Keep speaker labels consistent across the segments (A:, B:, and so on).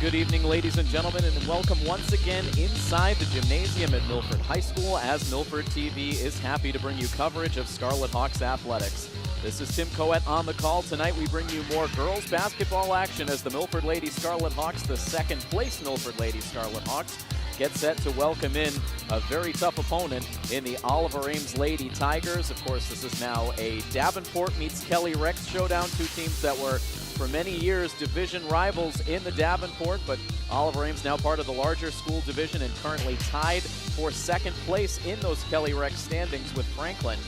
A: Good evening, ladies and gentlemen, and welcome once again inside the gymnasium at Milford High School as Milford TV is happy to bring you coverage of Scarlet Hawks athletics. This is Tim Coet on the call. Tonight we bring you more girls basketball action as the Milford Lady Scarlet Hawks, the second place Milford Lady Scarlet Hawks, get set to welcome in a very tough opponent in the Oliver Ames Lady Tigers. Of course, this is now a Davenport meets Kelly Rex showdown, two teams that were for many years division rivals in the Davenport, but Oliver Ames now part of the larger school division and currently tied for second place in those Kelly Rex standings with Franklin.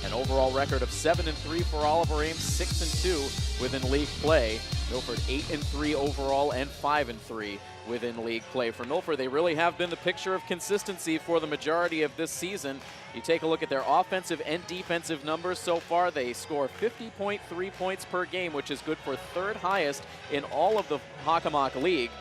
A: An overall record of 7-3 for Oliver Ames, 6-2 within league play. Milford 8-3 overall and 5-3 within league play. For Milford, they really have been the picture of consistency for the majority of this season. You take a look at their offensive and defensive numbers so far. They score 50.3 points per game, which is good for third highest in all of the Hockomock League.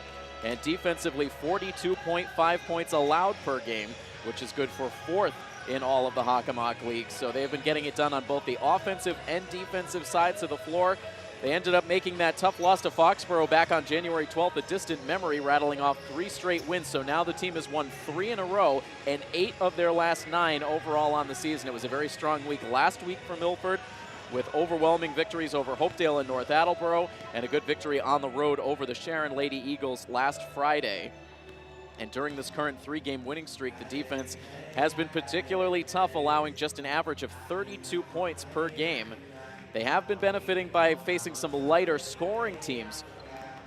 A: And defensively, 42.5 points allowed per game, which is good for fourth in all of the Hockomock League. So they've been getting it done on both the offensive and defensive sides of the floor. They ended up making that tough loss to Foxborough back on January 12th, a distant memory, rattling off 3 straight wins. So now the team has won 3 in a row and 8 of their last 9 overall on the season. It was a very strong week last week for Milford, with overwhelming victories over Hopedale and North Attleboro and a good victory on the road over the Sharon Lady Eagles last Friday. And during this current 3-game winning streak, the defense has been particularly tough, allowing just an average of 32 points per game. They have been benefiting by facing some lighter scoring teams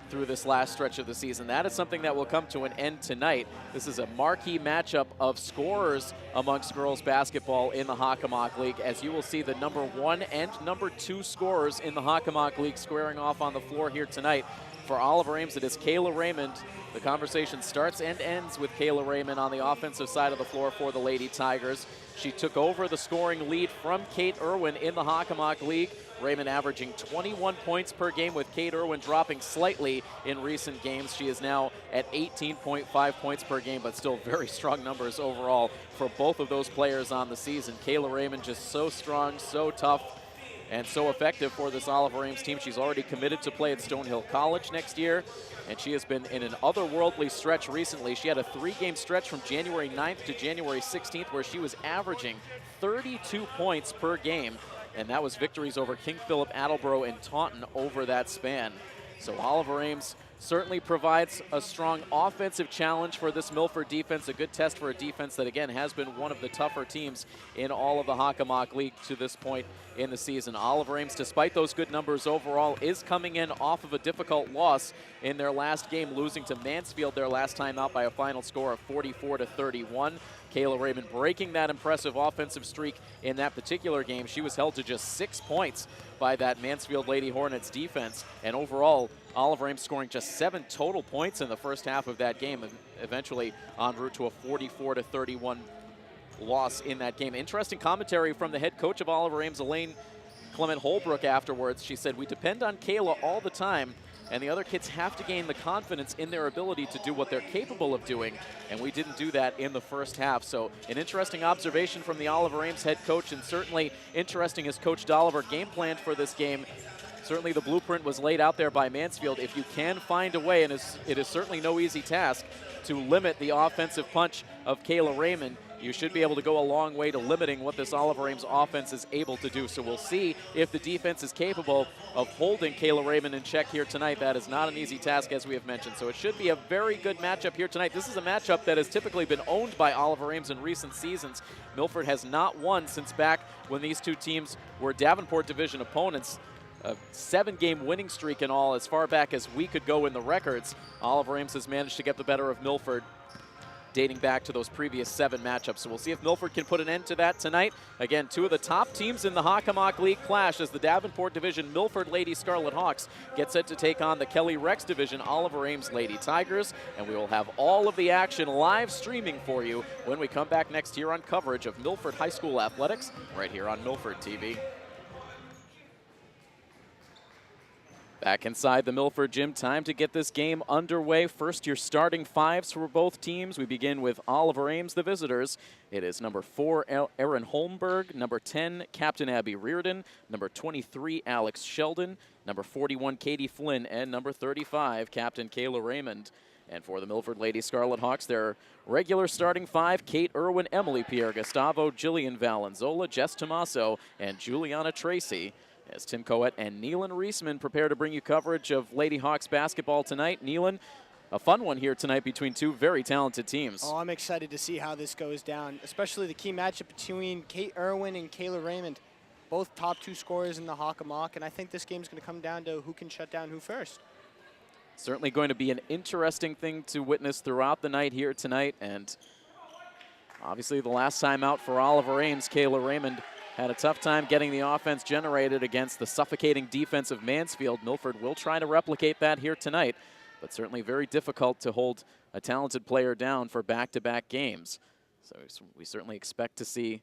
A: through this last stretch of the season. That is something that will come to an end tonight. This is a marquee matchup of scorers amongst girls basketball in the Hockomock League, as you will see the number 1 and number 2 scorers in the Hockomock League squaring off on the floor here tonight. For Oliver Ames, it is Kayla Raymond. The conversation starts and ends with Kayla Raymond on the offensive side of the floor for the Lady Tigers. She took over the scoring lead from Kate Irwin in the Hockomock League. Raymond averaging 21 points per game, with Kate Irwin dropping slightly in recent games. She is now at 18.5 points per game, but still very strong numbers overall for both of those players on the season. Kayla Raymond just so strong, so tough, and so effective for this Oliver Ames team. She's already committed to play at Stonehill College next year, and she has been in an otherworldly stretch recently. She had a 3-game stretch from January 9th to January 16th where she was averaging 32 points per game, and that was victories over King Philip, Attleboro, and Taunton over that span. So Oliver Ames certainly provides a strong offensive challenge for this Milford defense, a good test for a defense that, again, has been one of the tougher teams in all of the Hockomock League to this point in the season. Oliver Ames, despite those good numbers overall, is coming in off of a difficult loss in their last game, losing to Mansfield their last time out by a final score of 44-31. Kayla Raymond breaking that impressive offensive streak in that particular game. She was held to just 6 points by that Mansfield Lady Hornets defense, and overall, Oliver Ames scoring just 7 total points in the first half of that game, and eventually en route to a 44-31 loss in that game. Interesting commentary from the head coach of Oliver Ames, Elaine Clement Holbrook, afterwards. She said, "We depend on Kayla all the time, and the other kids have to gain the confidence in their ability to do what they're capable of doing, and we didn't do that in the first half." So an interesting observation from the Oliver Ames head coach, and certainly interesting as Coach Dolliver game planned for this game. Certainly the blueprint was laid out there by Mansfield. If you can find a way, and it is certainly no easy task, to limit the offensive punch of Kayla Raymond, you should be able to go a long way to limiting what this Oliver Ames offense is able to do. So we'll see if the defense is capable of holding Kayla Raymond in check here tonight. That is not an easy task, as we have mentioned. So it should be a very good matchup here tonight. This is a matchup that has typically been owned by Oliver Ames in recent seasons. Milford has not won since back when these two teams were Davenport Division opponents. A 7-game winning streak in all, as far back as we could go in the records. Oliver Ames has managed to get the better of Milford dating back to those previous 7 matchups. So we'll see if Milford can put an end to that tonight. Again, 2 of the top teams in the Hockomock League clash as the Davenport Division Milford Lady Scarlet Hawks get set to take on the Kelly Rex Division Oliver Ames Lady Tigers. And we will have all of the action live streaming for you when we come back next here on coverage of Milford High School athletics right here on Milford TV. Back inside the Milford gym, time to get this game underway. First, your starting 5s for both teams. We begin with Oliver Ames, the visitors. It is number 4, Erin Holmberg, number 10, Captain Abby Reardon, number 23, Alex Sheldon, number 41, Katie Flynn, and number 35, Captain Kayla Raymond. And for the Milford Lady Scarlet Hawks, their regular starting five: Kate Irwin, Emily Pierre Gustavo, Jillian Valenzola, Jess Tomaso, and Juliana Tracy. As Tim Coet and Neelan Reisman prepare to bring you coverage of Lady Hawks basketball tonight. Neelan, a fun one here tonight between two very talented teams.
B: Oh, I'm excited to see how this goes down, especially the key matchup between Kate Irwin and Kayla Raymond. Both top 2 scorers in the Hockomock, and I think this game's going to come down to who can shut down who first.
A: Certainly going to be an interesting thing to witness throughout the night here tonight. And obviously the last time out for Oliver Ames, Kayla Raymond had a tough time getting the offense generated against the suffocating defense of Mansfield. Milford will try to replicate that here tonight, but certainly very difficult to hold a talented player down for back-to-back games. So we certainly expect to see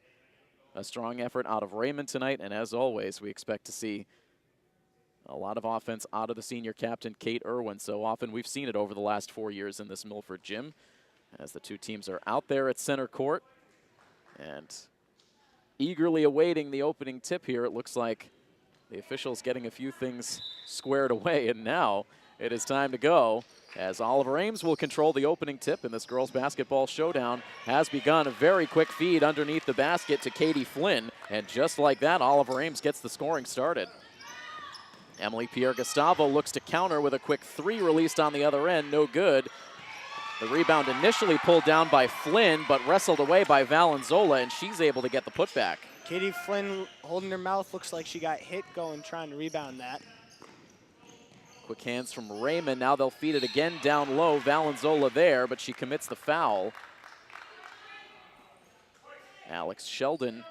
A: a strong effort out of Raymond tonight, and as always, we expect to see a lot of offense out of the senior captain, Kate Irwin. So often we've seen it over the last 4 years in this Milford gym as the two teams are out there at center court and eagerly awaiting the opening tip here. It looks like the officials getting a few things squared away, and now it is time to go as Oliver Ames will control the opening tip, and this girls basketball showdown has begun. A very quick feed underneath the basket to Katie Flynn, and just like that, Oliver Ames gets the scoring started. Emily Pierre Gustavo looks to counter with a quick 3 released on the other end, no good. The rebound initially pulled down by Flynn, but wrestled away by Valenzola, and she's able to get the putback.
B: Katie Flynn holding her mouth, looks like she got hit going trying to rebound that.
A: Quick hands from Raymond, now they'll feed it again down low. Valenzola there, but she commits the foul. Alex Sheldon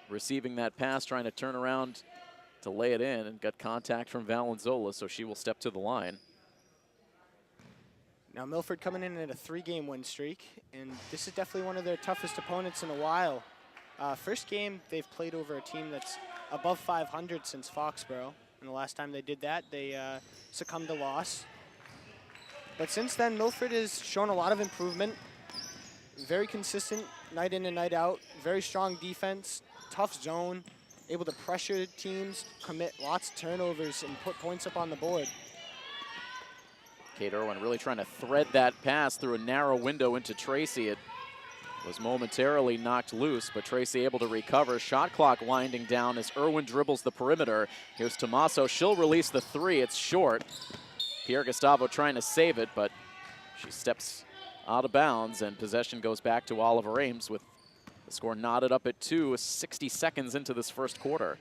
A: receiving that pass, trying to turn around to lay it in, and got contact from Valenzola, so she will step to the line.
B: Now Milford coming in at a 3-game win streak, and this is definitely one of their toughest opponents in a while. First game, they've played over a team that's above 500 since Foxborough, and the last time they did that, they succumbed to loss. But since then, Milford has shown a lot of improvement. Very consistent night in and night out, very strong defense, tough zone, able to pressure teams, commit lots of turnovers, and put points up on the board.
A: Kate Irwin really trying to thread that pass through a narrow window into Tracy. It was momentarily knocked loose, but Tracy able to recover. Shot clock winding down as Irwin dribbles the perimeter. Here's Tomaso. She'll release the 3. It's short. Pierre Gustavo trying to save it, but she steps out of bounds, and possession goes back to Oliver Ames with the score knotted up at 2, 60 seconds into this first quarter.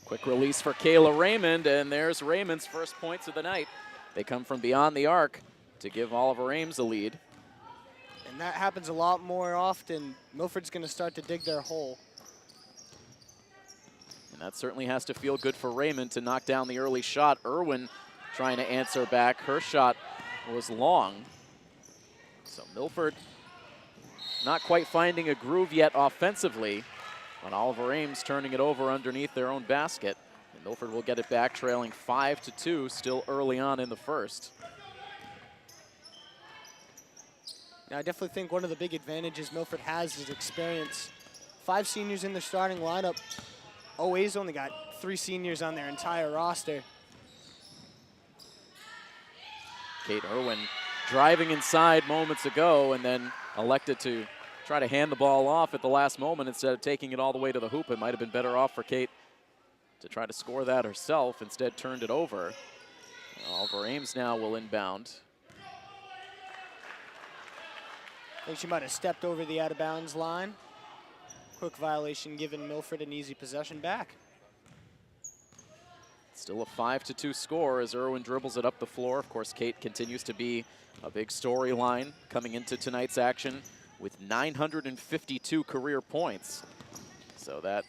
A: Quick release for Kayla Raymond, and there's Raymond's first points of the night. They come from beyond the arc to give Oliver Ames a lead.
B: And that happens a lot more often. Milford's going to start to dig their hole.
A: And that certainly has to feel good for Raymond to knock down the early shot. Irwin trying to answer back. Her shot was long. So Milford not quite finding a groove yet offensively, but Oliver Ames turning it over underneath their own basket. And Milford will get it back, trailing 5-2, still early on in the first.
B: Now, I definitely think one of the big advantages Milford has is experience. 5 seniors in their starting lineup. OA's only got 3 seniors on their entire roster.
A: Kate Irwin driving inside moments ago and then elected to try to hand the ball off at the last moment instead of taking it all the way to the hoop. It might have been better off for Kate to try to score that herself. Instead turned it over. Oliver Ames now will inbound.
B: I think she might have stepped over the out-of-bounds line. Quick violation giving Milford an easy possession back.
A: Still a 5-2 score as Irwin dribbles it up the floor. Of course, Kate continues to be a big storyline coming into tonight's action with 952 career points. So that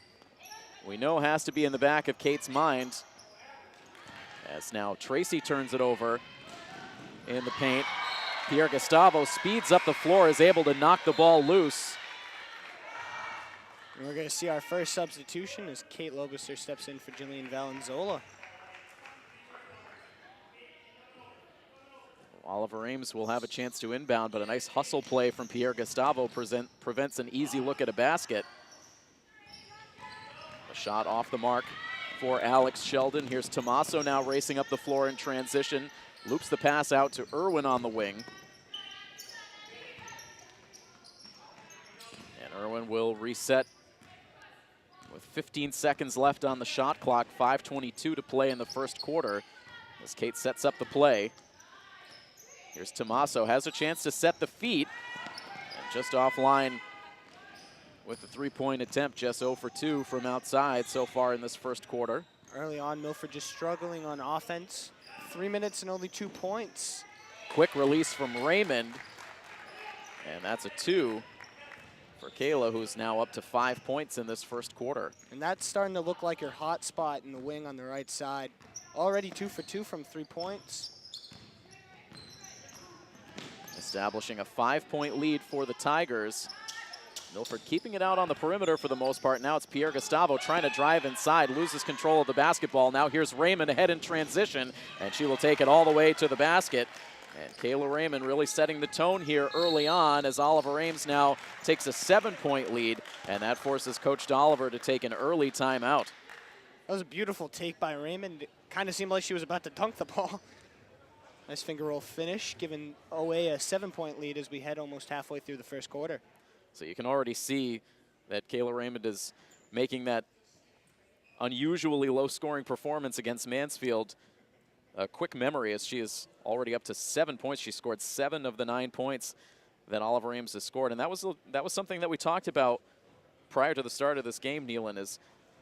A: we know has to be in the back of Kate's mind. As now Tracy turns it over in the paint. Pierre Gustavo speeds up the floor, is able to knock the ball loose.
B: And we're going to see our first substitution as Kate Lobister steps in for Jillian Valenzola.
A: Oliver Ames will have a chance to inbound, but a nice hustle play from Pierre Gustavo prevents an easy look at a basket. Shot off the mark for Alex Sheldon. Here's Tommaso now racing up the floor in transition. Loops the pass out to Irwin on the wing. And Irwin will reset with 15 seconds left on the shot clock. 5:22 to play in the first quarter as Kate sets up the play. Here's Tommaso, has a chance to set the feet. And just offline with the three-point attempt, just 0 for 2 from outside so far in this first quarter.
B: Early on, Milford just struggling on offense. 3 minutes and only 2 points.
A: Quick release from Raymond. And that's a 2 for Kayla, who's now up to 5 points in this first quarter.
B: And that's starting to look like her hot spot in the wing on the right side. Already 2 for 2 from 3 points.
A: Establishing a 5-point lead for the Tigers. Milford keeping it out on the perimeter for the most part. Now it's Pierre Gustavo trying to drive inside, loses control of the basketball. Now here's Raymond ahead in transition, and she will take it all the way to the basket. And Kayla Raymond really setting the tone here early on as Oliver Ames now takes a 7-point lead, and that forces Coach Oliver to take an early timeout.
B: That was a beautiful take by Raymond. It kind of seemed like she was about to dunk the ball. Nice finger roll finish, giving OA a 7-point lead as we head almost halfway through the first quarter.
A: So you can already see that Kayla Raymond is making that unusually low-scoring performance against Mansfield a quick memory, as she is already up to 7 points. She scored 7 of the 9 points that Oliver Ames has scored. And that was something that we talked about prior to the start of this game, Nealon, is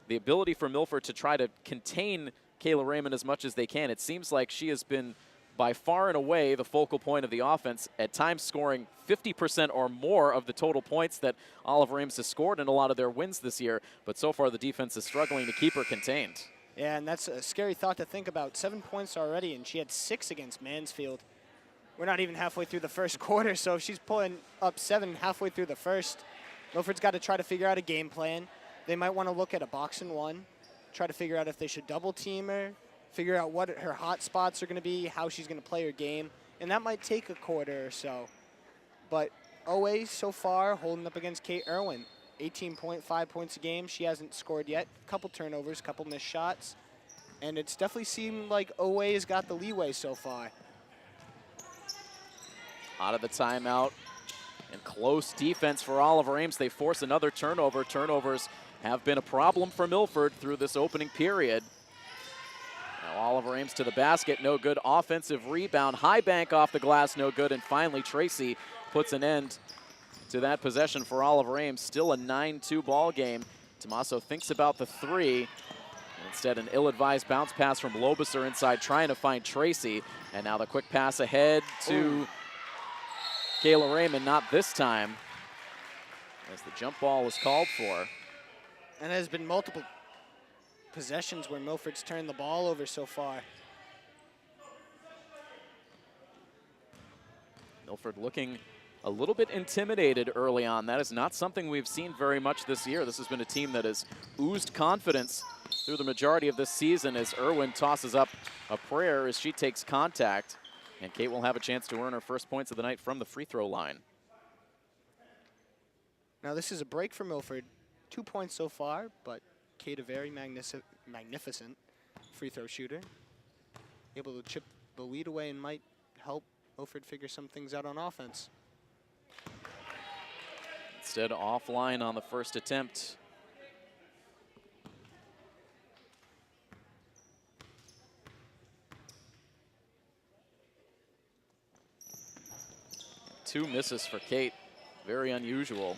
A: the ability for Milford to try to contain Kayla Raymond as much as they can. It seems like she has been by far and away the focal point of the offense, at times scoring 50% or more of the total points that Oliver Ames has scored in a lot of their wins this year. But so far the defense is struggling to keep her contained.
B: Yeah, and that's a scary thought to think about. 7 points already, and she had 6 against Mansfield. We're not even halfway through the first quarter, so if she's pulling up 7 halfway through the first, Milford's got to try to figure out a game plan. They might want to look at a box and one, try to figure out if they should double team her, figure out what her hot spots are going to be, how she's going to play her game, and that might take a quarter or so. But OA so far holding up against Kate Irwin. 18.5 points a game. She hasn't scored yet. Couple turnovers, couple missed shots. And it's definitely seemed like OA has got the leeway so far.
A: Out of the timeout, and close defense for Oliver Ames. They force another turnover. Turnovers have been a problem for Milford through this opening period. Now Oliver Ames to the basket, no good. Offensive rebound, high bank off the glass, no good. And finally Tracy puts an end to that possession for Oliver Ames. Still a 9-2 ball game. Tommaso thinks about the three. Instead, an ill-advised bounce pass from Lobuser inside, trying to find Tracy. And now the quick pass ahead to Kayla Raymond, not this time, as the jump ball is called for.
B: And there's been multiple possessions where Milford's turned the ball over so far.
A: Milford looking a little bit intimidated early on. That is not something we've seen very much this year. This has been a team that has oozed confidence through the majority of this season as Irwin tosses up a prayer as she takes contact. And Kate will have a chance to earn her first points of the night from the free throw line.
B: Now this is a break for Milford. 2 points so far, but Kate, a very magnificent free throw shooter. Able to chip the lead away and might help Milford figure some things out on offense.
A: Instead, offline on the first attempt. Two misses for Kate, very unusual.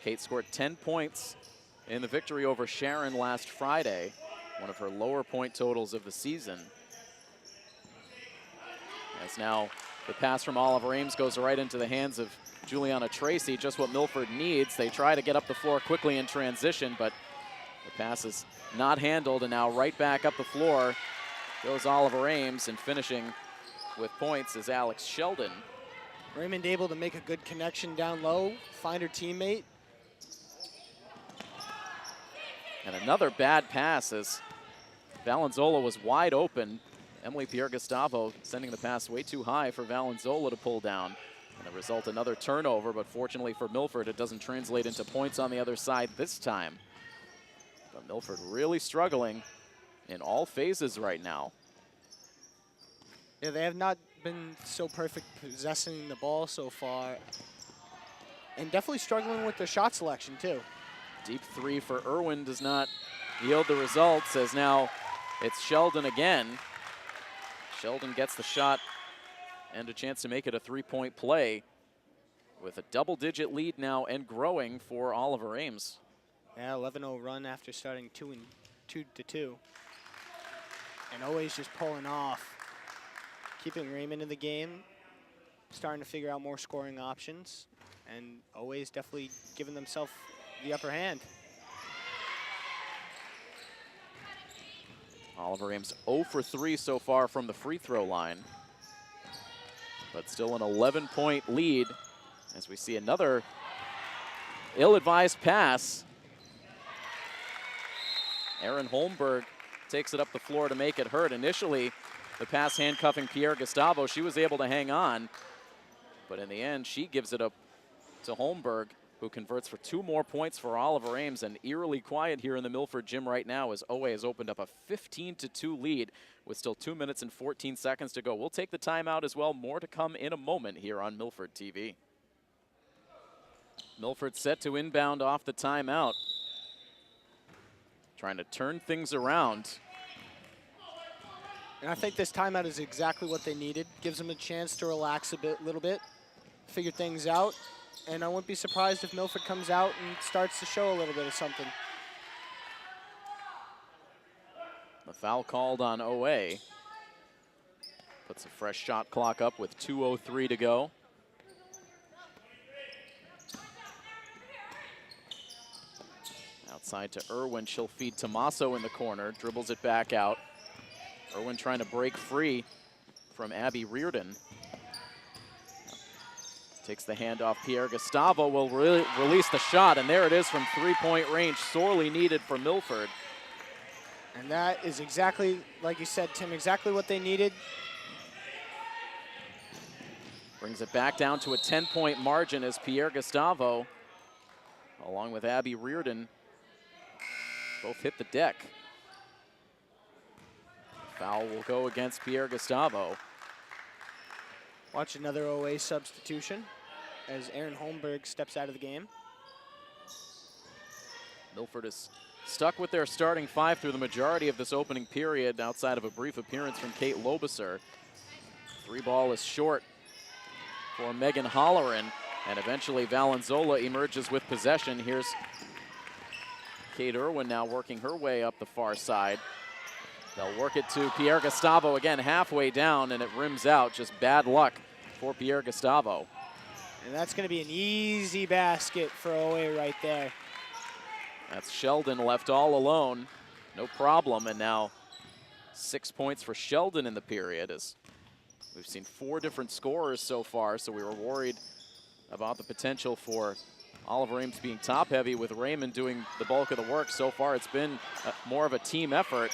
A: Kate scored 10 points in the victory over Sharon last Friday, one of her lower point totals of the season. As now the pass from Oliver Ames goes right into the hands of Juliana Tracy, just what Milford needs. They try to get up the floor quickly in transition, but the pass is not handled, and now right back up the floor goes Oliver Ames, and finishing with points is Alex Sheldon.
B: Raymond able to make a good connection down low, find her teammate.
A: And another bad pass as Valenzola was wide open. Emily Pierre Gustavo sending the pass way too high for Valenzola to pull down. And the result, another turnover, but fortunately for Milford, it doesn't translate into points on the other side this time. But Milford really struggling in all phases right now.
B: Yeah, they have not been so perfect possessing the ball so far. And definitely struggling with their shot selection, too.
A: Deep three for Irwin does not yield the results, as now it's Sheldon again. Sheldon gets the shot and a chance to make it a three-point play with a double-digit lead now and growing for Oliver Ames.
B: Yeah, 11-0 run after starting 2-2. And always just pulling off. Keeping Raymond in the game, starting to figure out more scoring options, and always definitely giving themselves the upper hand.
A: Oliver Ames 0 for 3 so far from the free throw line, but still an 11-point lead as we see another ill-advised pass. Aaron Holmberg takes it up the floor to make it hurt. Initially, the pass handcuffing Pierre Gustavo. She was able to hang on, but in the end, she gives it up to Holmberg, who converts for 2 more points for Oliver Ames. And eerily quiet here in the Milford gym right now as OA has opened up a 15-2 lead with still 2 minutes and 14 seconds to go. We'll take the timeout as well. More to come in a moment here on Milford TV. Milford set to inbound off the timeout, trying to turn things around.
B: And I think this timeout is exactly what they needed. Gives them a chance to relax a little bit, figure things out. And I wouldn't be surprised if Milford comes out and starts to show a little bit of something.
A: The foul called on OA. Puts a fresh shot clock up with 2:03 to go. Outside to Irwin, she'll feed Tommaso in the corner, dribbles it back out. Irwin trying to break free from Abby Reardon. Takes the handoff. Pierre Gustavo will release the shot, and there it is from three-point range, sorely needed for Milford.
B: And that is exactly, like you said, Tim, exactly what they needed.
A: Brings it back down to a 10-point margin as Pierre Gustavo, along with Abby Reardon, both hit the deck. Foul will go against Pierre Gustavo.
B: Watch another OA substitution as Aaron Holmberg steps out of the game.
A: Milford is stuck with their starting 5 through the majority of this opening period, outside of a brief appearance from Kate Lobiser. 3 ball is short for Megan Holleran, and eventually Valenzola emerges with possession. Here's Kate Irwin now working her way up the far side. They'll work it to Pierre Gustavo again, halfway down, and it rims out. Just bad luck for Pierre Gustavo.
B: And that's going to be an easy basket for OA right there.
A: That's Sheldon left all alone. No problem, and now 6 points for Sheldon in the period, as we've seen 4 different scorers so far, so we were worried about the potential for Oliver Ames being top-heavy with Raymond doing the bulk of the work. So far, it's been more of a team effort,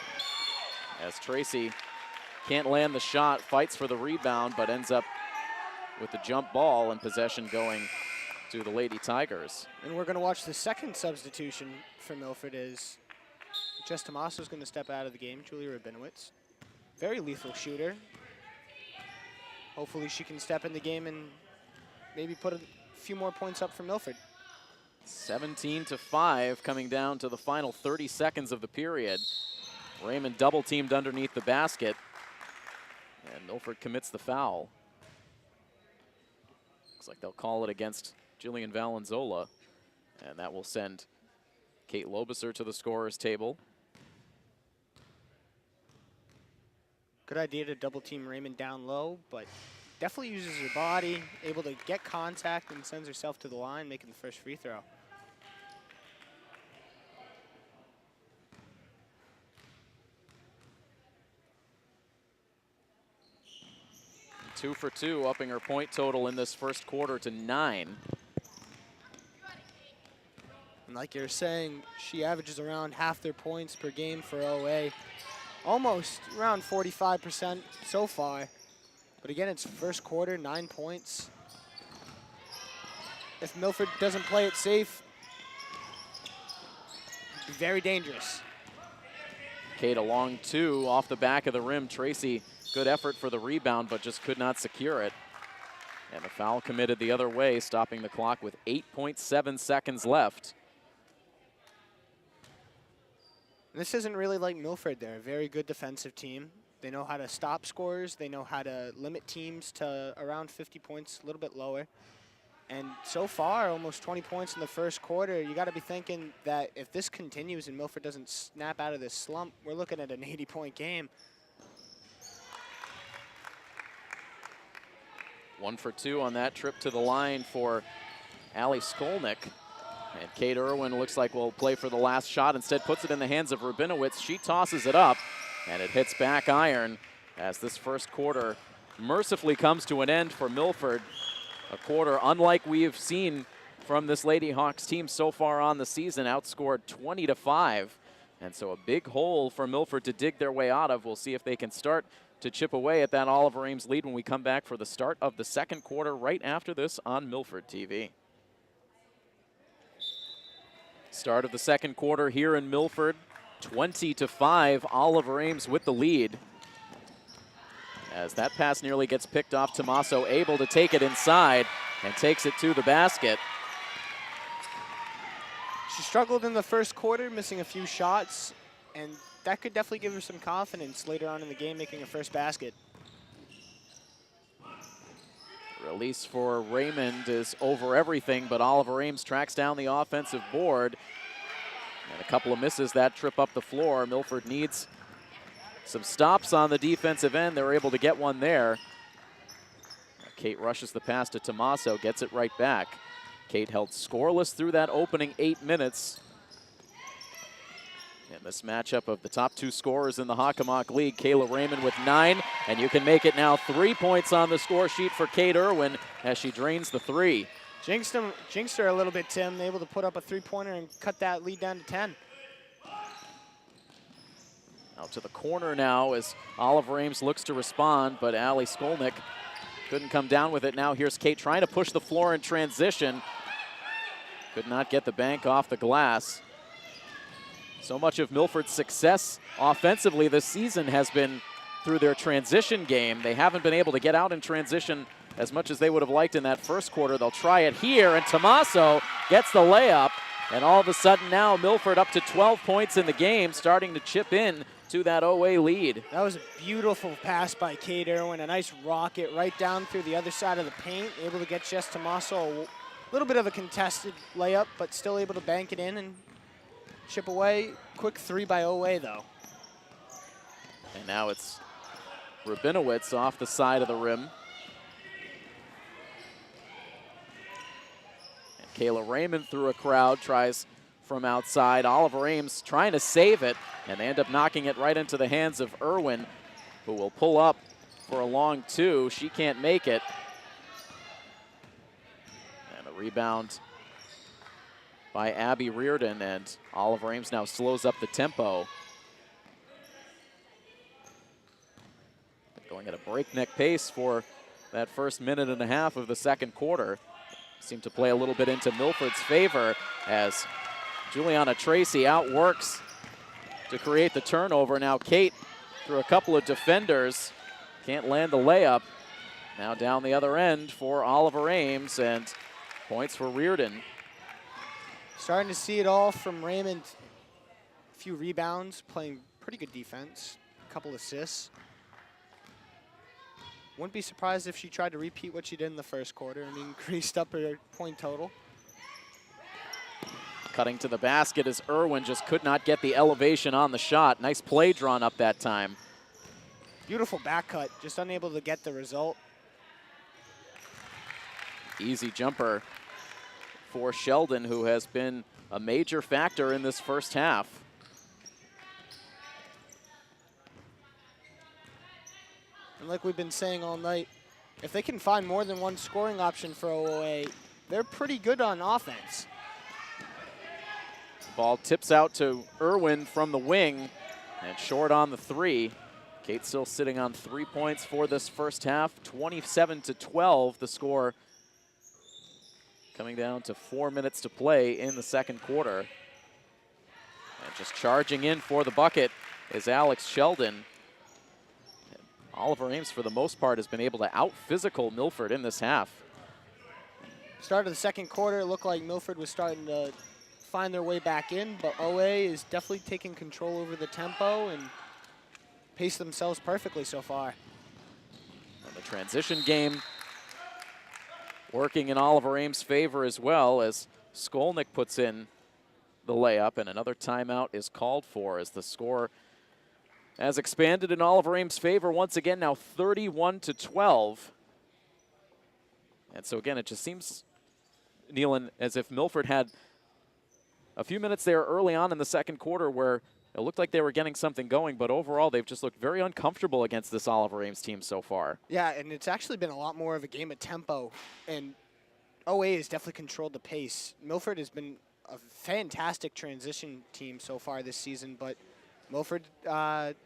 A: as Tracy can't land the shot, fights for the rebound, but ends up with the jump ball and possession going to the Lady Tigers.
B: And we're going to watch the second substitution for Milford is Jess Tommaso's going to step out of the game, Julia Rabinowitz. Very lethal shooter. Hopefully she can step in the game and maybe put a few more points up for Milford.
A: 17-5 coming down to the final 30 seconds of the period. Raymond double teamed underneath the basket, and Milford commits the foul. Looks like they'll call it against Jillian Valenzola, and that will send Kate Lobiser to the scorer's table.
B: Good idea to double team Raymond down low, but definitely uses her body, able to get contact and sends herself to the line, making the first free throw.
A: Two for 2, upping her point total in this first quarter to 9.
B: And like you're saying, she averages around half their points per game for OA. Almost around 45% so far. But again, it's first quarter, 9 points. if Milford doesn't play it safe, it'd be very dangerous.
A: Kate along 2 off the back of the rim. Tracy, good effort for the rebound, but just could not secure it. And the foul committed the other way, stopping the clock with 8.7 seconds left.
B: This isn't really like Milford. They're a very good defensive team. They know how to stop scorers. They know how to limit teams to around 50 points, a little bit lower. And so far, almost 20 points in the first quarter. You got to be thinking that if this continues and Milford doesn't snap out of this slump, we're looking at an 80-point game.
A: 1 for 2 on that trip to the line for Allie Skolnick. And Kate Irwin looks like will play for the last shot. Instead puts it in the hands of Rabinowitz. She tosses it up, and it hits back iron as this first quarter mercifully comes to an end for Milford. A quarter unlike we have seen from this Lady Hawks team so far on the season, outscored 20-5. And so a big hole for Milford to dig their way out of. We'll see if they can start to chip away at that Oliver Ames lead when we come back for the start of the second quarter right after this on Milford TV. Start of the second quarter here in Milford, 20-5, Oliver Ames with the lead. As that pass nearly gets picked off, Tommaso able to take it inside and takes it to the basket.
B: She struggled in the first quarter, missing a few shots, and that could definitely give her some confidence later on in the game, making her first basket.
A: Release for Raymond is over everything, but Oliver Ames tracks down the offensive board. And a couple of misses that trip up the floor. Milford needs some stops on the defensive end. They were able to get one there. Kate rushes the pass to Tommaso, gets it right back. Kate held scoreless through that opening 8 minutes. In this matchup of the top 2 scorers in the Hockomock League, Kayla Raymond with 9, and you can make it now 3 points on the score sheet for Kate Irwin as she drains the 3.
B: Jinxed her a little bit, Tim, able to put up a 3-pointer and cut that lead down to 10.
A: Out to the corner now as Oliver Ames looks to respond, but Allie Skolnick couldn't come down with it. Now here's Kate trying to push the floor in transition. Could not get the bank off the glass. So much of Milford's success offensively this season has been through their transition game. They haven't been able to get out in transition as much as they would have liked in that first quarter. They'll try it here, and Tommaso gets the layup. And all of a sudden now Milford up to 12 points in the game, starting to chip in to that OA lead.
B: That was a beautiful pass by Kate Irwin, a nice rocket right down through the other side of the paint, able to get Jess Tommaso a little bit of a contested layup, but still able to bank it in and chip away. Quick 3 by OA though.
A: And now it's Rabinowitz off the side of the rim. And Kayla Raymond through a crowd, tries from outside. Oliver Ames trying to save it, and they end up knocking it right into the hands of Irwin, who will pull up for a long 2. She can't make it. And a rebound by Abby Reardon, and Oliver Ames now slows up the tempo. Going at a breakneck pace for that first minute and a half of the second quarter. Seemed to play a little bit into Milford's favor as Juliana Tracy outworks to create the turnover. Now Kate, through a couple of defenders, can't land the layup. Now down the other end for Oliver Ames, and points for Reardon.
B: Starting to see it all from Raymond. A few rebounds, playing pretty good defense, a couple assists. Wouldn't be surprised if she tried to repeat what she did in the first quarter and increased up her point total.
A: Cutting to the basket as Irwin just could not get the elevation on the shot. Nice play drawn up that time.
B: Beautiful back cut, just unable to get the result.
A: Easy jumper for Sheldon, who has been a major factor in this first half.
B: And like we've been saying all night, if they can find more than one scoring option for OA, they're pretty good on offense.
A: Ball tips out to Irwin from the wing, and short on the 3. Kate still sitting on 3 points for this first half. 27-12 the score Coming down to 4 minutes to play in the second quarter. And just charging in for the bucket is Alex Sheldon. And Oliver Ames, for the most part, has been able to out-physical Milford in this half.
B: Start of the second quarter, it looked like Milford was starting to find their way back in, but OA is definitely taking control over the tempo and pace themselves perfectly so far.
A: And the transition game working in Oliver Ames' favor as well, as Skolnick puts in the layup, and another timeout is called for as the score has expanded in Oliver Ames' favor once again, now 31-12. And so again, it just seems, Nealon, as if Milford had a few minutes there early on in the second quarter where it looked like they were getting something going, but overall they've just looked very uncomfortable against this Oliver Ames team so far.
B: Yeah, and it's actually been a lot more of a game of tempo, and OA has definitely controlled the pace. Milford has been a fantastic transition team so far this season, but Milford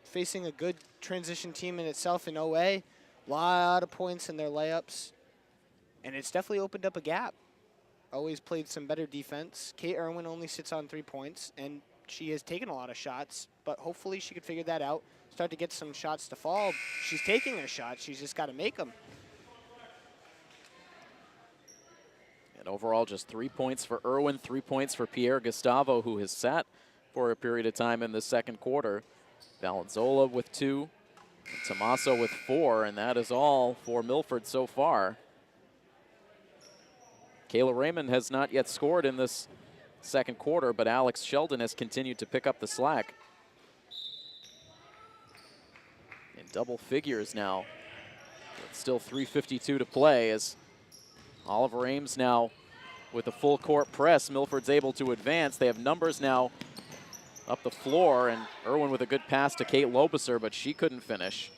B: facing a good transition team in itself in OA. A lot of points in their layups, and it's definitely opened up a gap. OA's played some better defense. Kate Irwin only sits on 3 points, and she has taken a lot of shots, but hopefully she could figure that out, start to get some shots to fall. She's taking her shots. She's just got to make them.
A: And overall, just 3 points for Irwin, 3 points for Pierre Gustavo, who has sat for a period of time in the second quarter. Valenzola with 2, and Tommaso with 4, and that is all for Milford so far. Kayla Raymond has not yet scored in this second quarter, but Alex Sheldon has continued to pick up the slack. In double figures now, with still 3:52 to play, as Oliver Ames now with a full court press. Milford's able to advance. They have numbers now up the floor, and Irwin with a good pass to Kate Lobiser, but she couldn't finish.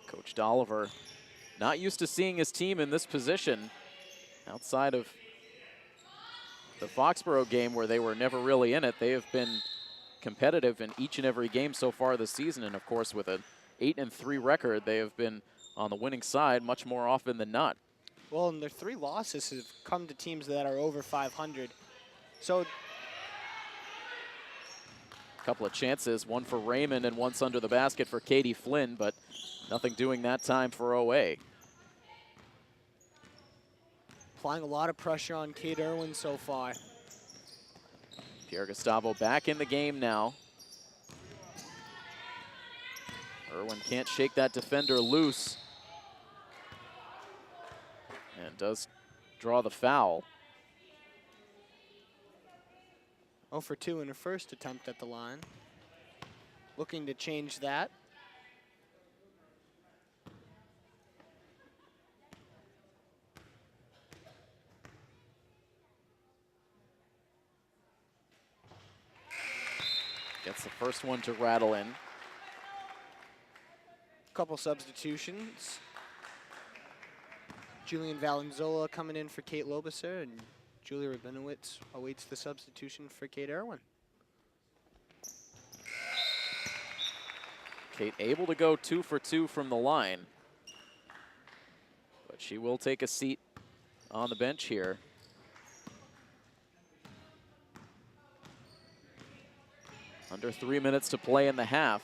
A: Coach Oliver not used to seeing his team in this position outside of the Foxborough game where they were never really in it. They have been competitive in each and every game so far this season, and of course with an 8-3 record, they have been on the winning side much more often than not.
B: Well, and their 3 losses have come to teams that are over 500. So
A: a couple of chances, one for Raymond and once under the basket for Katie Flynn, but nothing doing that time for OA.
B: applying a lot of pressure on Kate Irwin so far.
A: Pierre Gustavo back in the game now. Irwin can't shake that defender loose. And does draw the foul.
B: 0 for 2 in her first attempt at the line. Looking to change that.
A: Gets the first one to rattle in.
B: Couple substitutions. Julian Valenzola coming in for Kate Lobiser, and Julia Rabinowitz awaits the substitution for Kate Irwin.
A: Kate able to go 2 for 2 from the line, but she will take a seat on the bench here. Under 3 minutes to play in the half.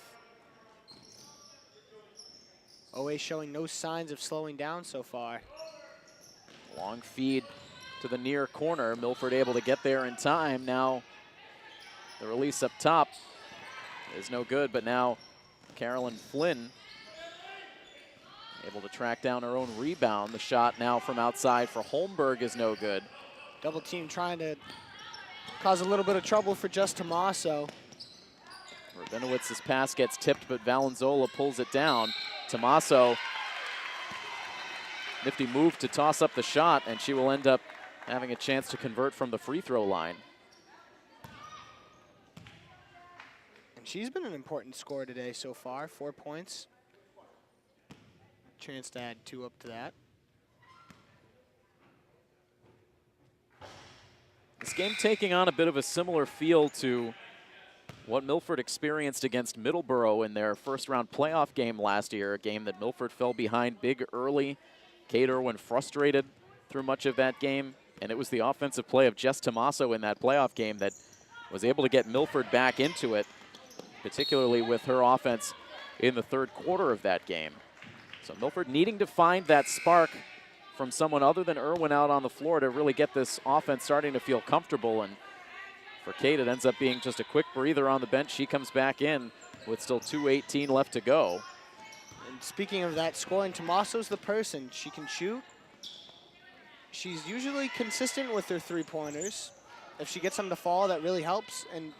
B: OA showing no signs of slowing down so far.
A: Long feed to the near corner. Milford able to get there in time. Now the release up top is no good, but now Carolyn Flynn able to track down her own rebound. The shot now from outside for Holmberg is no good.
B: Double team trying to cause a little bit of trouble for just Tommaso.
A: Rabinowitz's pass gets tipped, but Valenzola pulls it down. Tommaso, nifty move to toss up the shot, and she will end up having a chance to convert from the free throw line.
B: And she's been an important scorer today so far, 4 points. Chance to add 2 up to that.
A: This game taking on a bit of a similar feel to what Milford experienced against Middleborough in their first-round playoff game last year, a game that Milford fell behind big early. Kate Irwin frustrated through much of that game, and it was the offensive play of Jess Tomaso in that playoff game that was able to get Milford back into it, particularly with her offense in the third quarter of that game. So Milford needing to find that spark from someone other than Irwin out on the floor to really get this offense starting to feel comfortable. And for Kate, it ends up being just a quick breather on the bench. She comes back in with still 2:18 left to go.
B: And speaking of that scoring, Tomaso's the person. She can shoot. She's usually consistent with her three-pointers. If she gets them to fall, that really helps. And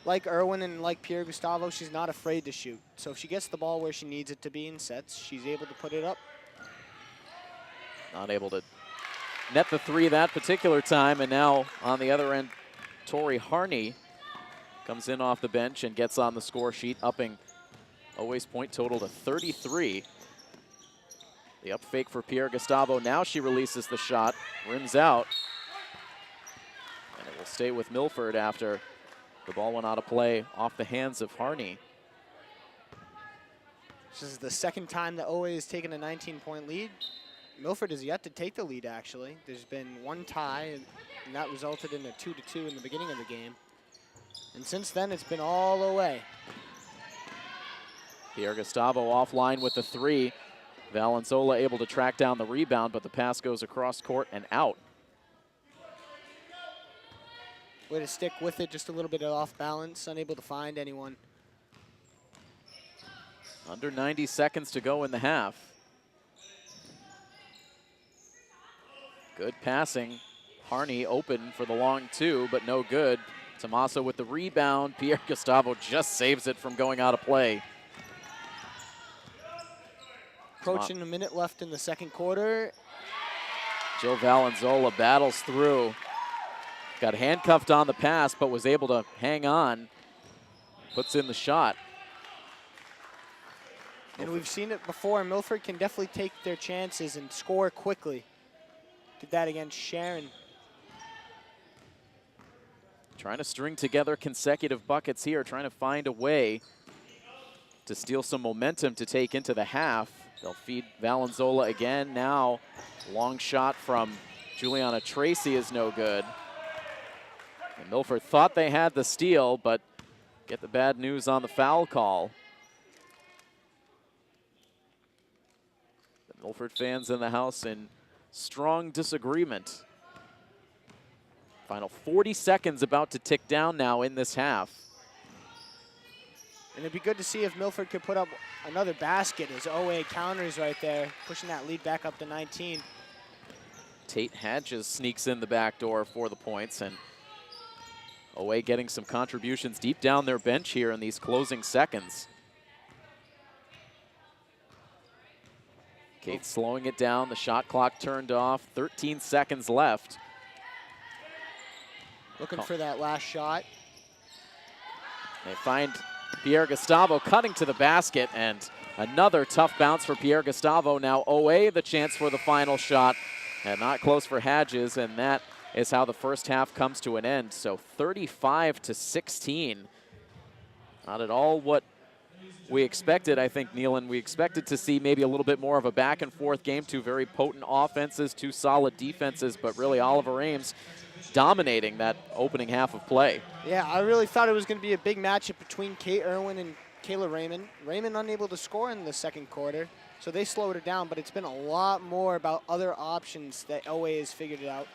B: like Irwin and like Pierre Gustavo, she's not afraid to shoot. So if she gets the ball where she needs it to be in sets, she's able to put it up.
A: Not able to net the three that particular time. And now on the other end, Tori Harney comes in off the bench and gets on the score sheet, upping Oweh's point total to 33. The up fake for Pierre Gustavo. Now she releases the shot, rims out. And it will stay with Milford after the ball went out of play off the hands of Harney.
B: This is the second time that Oweh has taken a 19-point lead. Milford has yet to take the lead, actually. There's been one tie, and that resulted in a 2-2 in the beginning of the game. And since then, it's been all Oweh.
A: Pierre Gustavo offline with the three. Valenzola able to track down the rebound, but the pass goes across court and out.
B: Way to stick with it, just a little bit off balance, unable to find anyone.
A: Under 90 seconds to go in the half. Good passing. Harney open for the long two, but no good. Tomaso with the rebound. Pierre Gustavo just saves it from going out of play.
B: Approaching a minute left in the second quarter.
A: Jill Valenzola battles through. Got handcuffed on the pass, but was able to hang on. Puts in the shot.
B: And we've seen it before. Milford can definitely take their chances and score quickly. Did that against Sharon.
A: Trying to string together consecutive buckets here, trying to find a way to steal some momentum to take into the half. They'll feed Valenzola again. Now, long shot from Juliana Tracy is no good. And Milford thought they had the steal, but get the bad news on the foul call. The Milford fans in the house in strong disagreement. Final 40 seconds about to tick down now in this half.
B: And it'd be good to see if Milford could put up another basket as Oweh counters right there, pushing that lead back up to 19.
A: Tate Hadges sneaks in the back door for the points, and Oweh getting some contributions deep down their bench here in these closing seconds. Kate slowing it down, the shot clock turned off, 13 seconds left.
B: Looking for that last shot.
A: They find Pierre Gustavo cutting to the basket, and another tough bounce for Pierre Gustavo. Now Oweh the chance for the final shot, and not close for Hadges, and that is how the first half comes to an end. So 35-16. Not at all what we expected, I think, Nealon. We expected to see maybe a little bit more of a back and forth game, two very potent offenses, two solid defenses, but really Oliver Ames dominating that opening half of play.
B: Yeah, I really thought it was going to be a big matchup between Kate Irwin and Kayla Raymond. Raymond unable to score in the second quarter, so they slowed it down, but it's been a lot more about other options that Oweh has figured it out.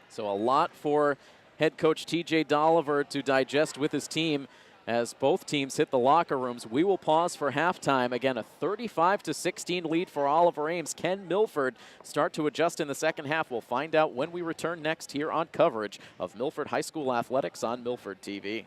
A: So a lot for head coach TJ Dolliver to digest with his team as both teams hit the locker rooms. We will pause for halftime. Again, a 35-16 lead for Oliver Ames. Can Milford start to adjust in the second half? We'll find out when we return next here on coverage of Milford High School Athletics on Milford TV.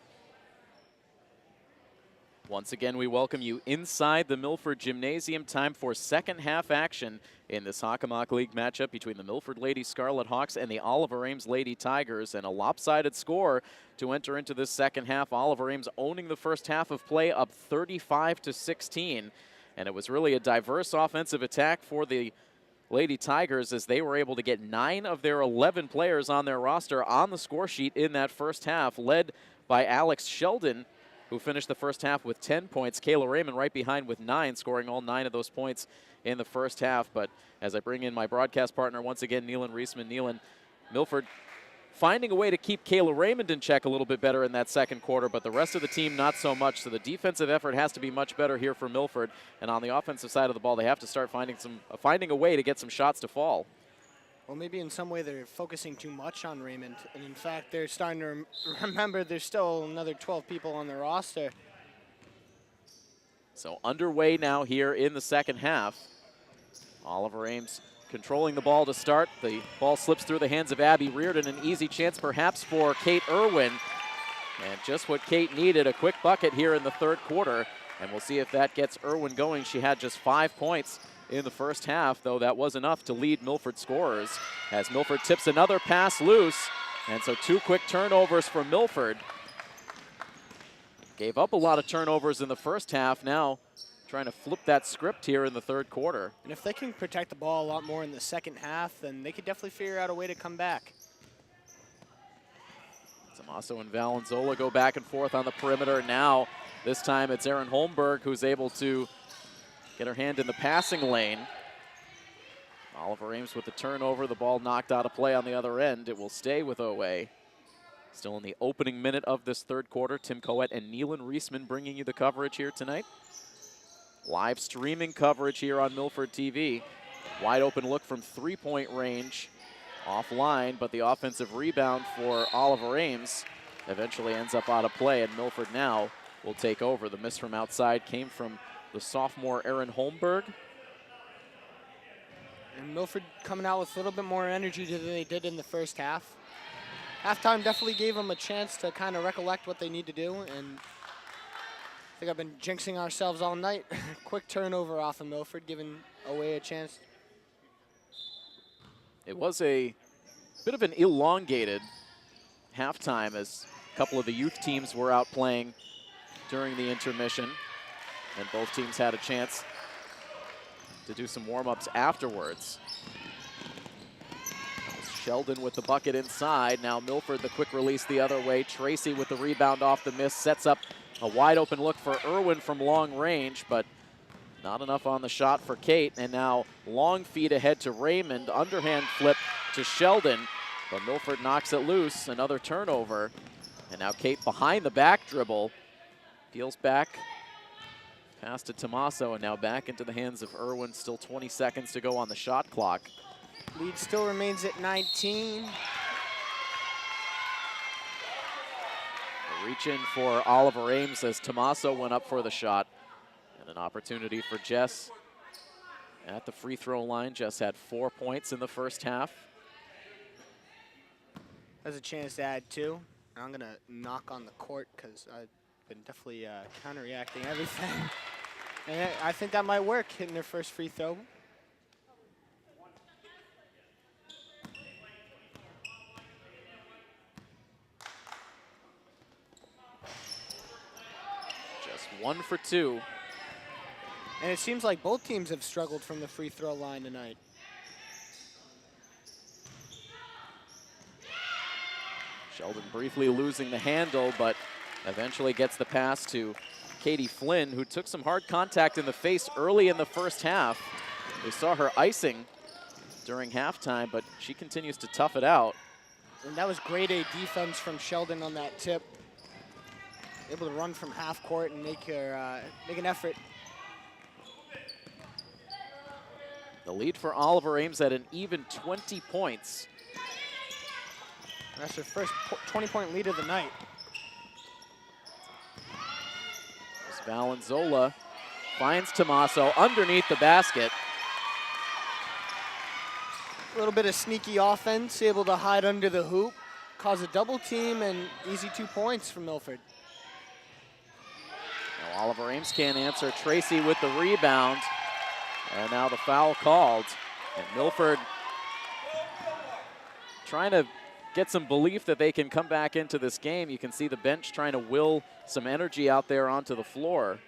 A: Once again, we welcome you inside the Milford Gymnasium. Time for second half action in this Hockomock League matchup between the Milford Lady Scarlet Hawks and the Oliver Ames Lady Tigers. And a lopsided score to enter into this second half. Oliver Ames owning the first half of play, up 35-16. And it was really a diverse offensive attack for the Lady Tigers as they were able to get 9 of their 11 players on their roster on the score sheet in that first half, led by Alex Sheldon, who finished the first half with 10 points. Kayla Raymond right behind with 9, scoring all 9 of those points in the first half. But as I bring in my broadcast partner once again, Neelan Reisman. Neelan, Milford finding a way to keep Kayla Raymond in check a little bit better in that second quarter, but the rest of the team not so much. So the defensive effort has to be much better here for Milford. And on the offensive side of the ball, they have to start finding a way to get some shots to fall.
B: Well, maybe in some way they're focusing too much on Raymond. And in fact, they're starting to remember there's still another 12 people on the roster.
A: So underway now here in the second half. Oliver Ames controlling the ball to start. The ball slips through the hands of Abby Reardon. An easy chance perhaps for Kate Irwin. And just what Kate needed, a quick bucket here in the third quarter. And we'll see if that gets Irwin going. She had just 5 points in the first half, though that was enough to lead Milford scorers. As Milford tips another pass loose. And so 2 quick turnovers for Milford. Gave up a lot of turnovers in the first half. Now trying to flip that script here in the third quarter.
B: And if they can protect the ball a lot more in the second half, then they could definitely figure out a way to come back.
A: Tommaso and Valenzola go back and forth on the perimeter. Now, this time it's Erin Holmberg who's able to get her hand in the passing lane. Oliver Ames with the turnover. The ball knocked out of play on the other end. It will stay with OA. Still in the opening minute of this third quarter. Tim Coet and Neelan Reisman bringing you the coverage here tonight. Live streaming coverage here on Milford TV. Wide open look from 3-point range. Offline, but the offensive rebound for Oliver Ames eventually ends up out of play, and Milford now will take over. The miss from outside came from the sophomore Erin Holmberg.
B: And Milford coming out with a little bit more energy than they did in the first half. Halftime definitely gave them a chance to kind of recollect what they need to do, and I think I've been jinxing ourselves all night. Quick turnover off of Milford, giving away a chance.
A: It was a bit of an elongated halftime as a couple of the youth teams were out playing during the intermission, and both teams had a chance to do some warm-ups afterwards. Sheldon with the bucket inside. Now Milford the quick release the other way. Tracy with the rebound off the miss, sets up a wide open look for Irwin from long range, but not enough on the shot for Kate. And now long feed ahead to Raymond. Underhand flip to Sheldon, but Milford knocks it loose. Another turnover. And now Kate behind the back dribble. Peels back. Pass to Tommaso, and now back into the hands of Irwin. Still 20 seconds to go on the shot clock.
B: Lead still remains at 19.
A: A reach in for Oliver Ames as Tommaso went up for the shot. And an opportunity for Jess at the free throw line. Jess had 4 points in the first half.
B: Has a chance to add 2. I'm going to knock on the court because I've been definitely counter-reacting everything. And I think that might work, hitting their first free throw.
A: Just 1 for 2.
B: And it seems like both teams have struggled from the free throw line tonight.
A: Sheldon briefly losing the handle, but eventually gets the pass to Katie Flynn, who took some hard contact in the face early in the first half. We saw her icing during halftime, but she continues to tough it out.
B: And that was grade A defense from Sheldon on that tip. Able to run from half court and make an effort.
A: The lead for Oliver Ames at an even 20 points.
B: That's her first 20-point lead of the night.
A: As Valenzola finds Tommaso underneath the basket.
B: A little bit of sneaky offense, able to hide under the hoop, cause a double team, and easy 2 points for Milford.
A: Now Oliver Ames can't answer. Tracy with the rebound. And now the foul called. And Milford trying to get some belief that they can come back into this game. You can see the bench trying to will some energy out there onto the floor.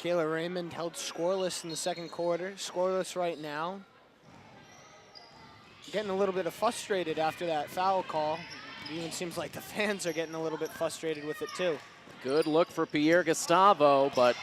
B: Kayla Raymond held scoreless in the second quarter, scoreless right now. Getting a little bit frustrated after that foul call. It even seems like the fans are getting a little bit frustrated with it too.
A: Good look for Pierre Gustavo, but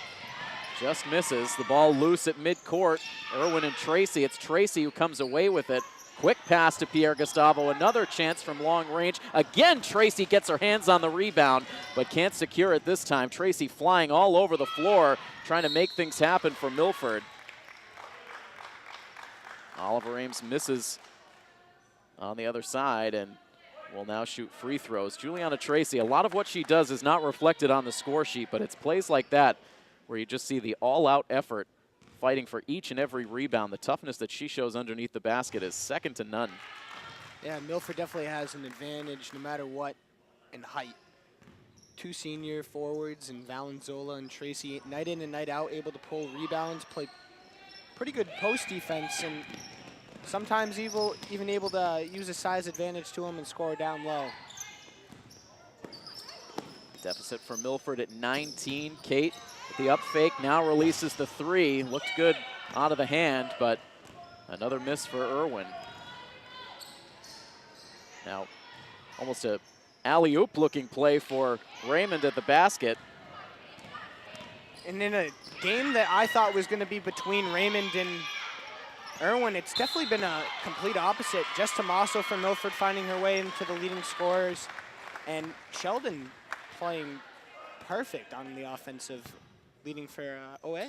A: just misses. The ball loose at midcourt. Irwin and Tracy. It's Tracy who comes away with it. Quick pass to Pierre Gustavo. Another chance from long range. Again, Tracy gets her hands on the rebound, but can't secure it this time. Tracy flying all over the floor, trying to make things happen for Milford. Oliver Ames misses on the other side and will now shoot free throws. Juliana Tracy, a lot of what she does is not reflected on the score sheet, but it's plays like that where you just see the all-out effort fighting for each and every rebound. The toughness that she shows underneath the basket is second to none.
B: Yeah, Milford definitely has an advantage no matter what in height. Two senior forwards in Valenzola and Tracy, night in and night out, able to pull rebounds, play pretty good post defense, and sometimes even able to use a size advantage to them and score down low.
A: Deficit for Milford at 19. Kate with the up fake now releases the three. Looked good out of the hand, but another miss for Irwin. Now almost a alley-oop looking play for Raymond at the basket.
B: And in a game that I thought was going to be between Raymond and Irwin, it's definitely been a complete opposite. Jess Tommaso from Milford finding her way into the leading scorers, and Sheldon playing perfect on the offensive, leading for OA.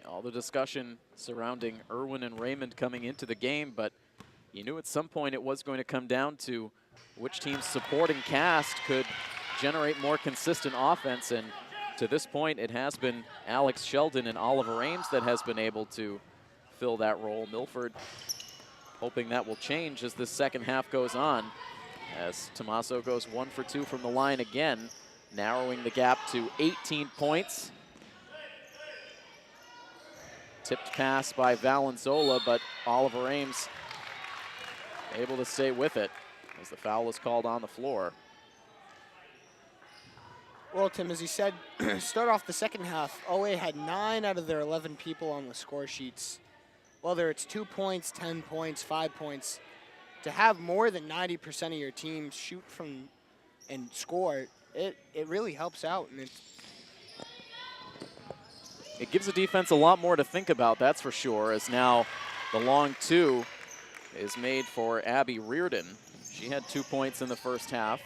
A: All the discussion surrounding Irwin and Raymond coming into the game, but you knew at some point it was going to come down to which team's supporting cast could generate more consistent offense, and to this point it has been Alex Sheldon and Oliver Ames that has been able to fill that role. Milford hoping that will change as this second half goes on, as Tommaso goes 1 for 2 from the line again, narrowing the gap to 18 points. Tipped pass by Valenzola, but Oliver Ames able to stay with it as the foul is called on the floor.
B: Well, Tim, as you said, start off the second half, OA had 9 out of their 11 people on the score sheets. Whether it's 2 points, 10 points, 5 points, to have more than 90% of your team shoot from and score, it really helps out. And
A: it gives the defense a lot more to think about, that's for sure, as now the long two is made for Abby Reardon. She had 2 points in the first half.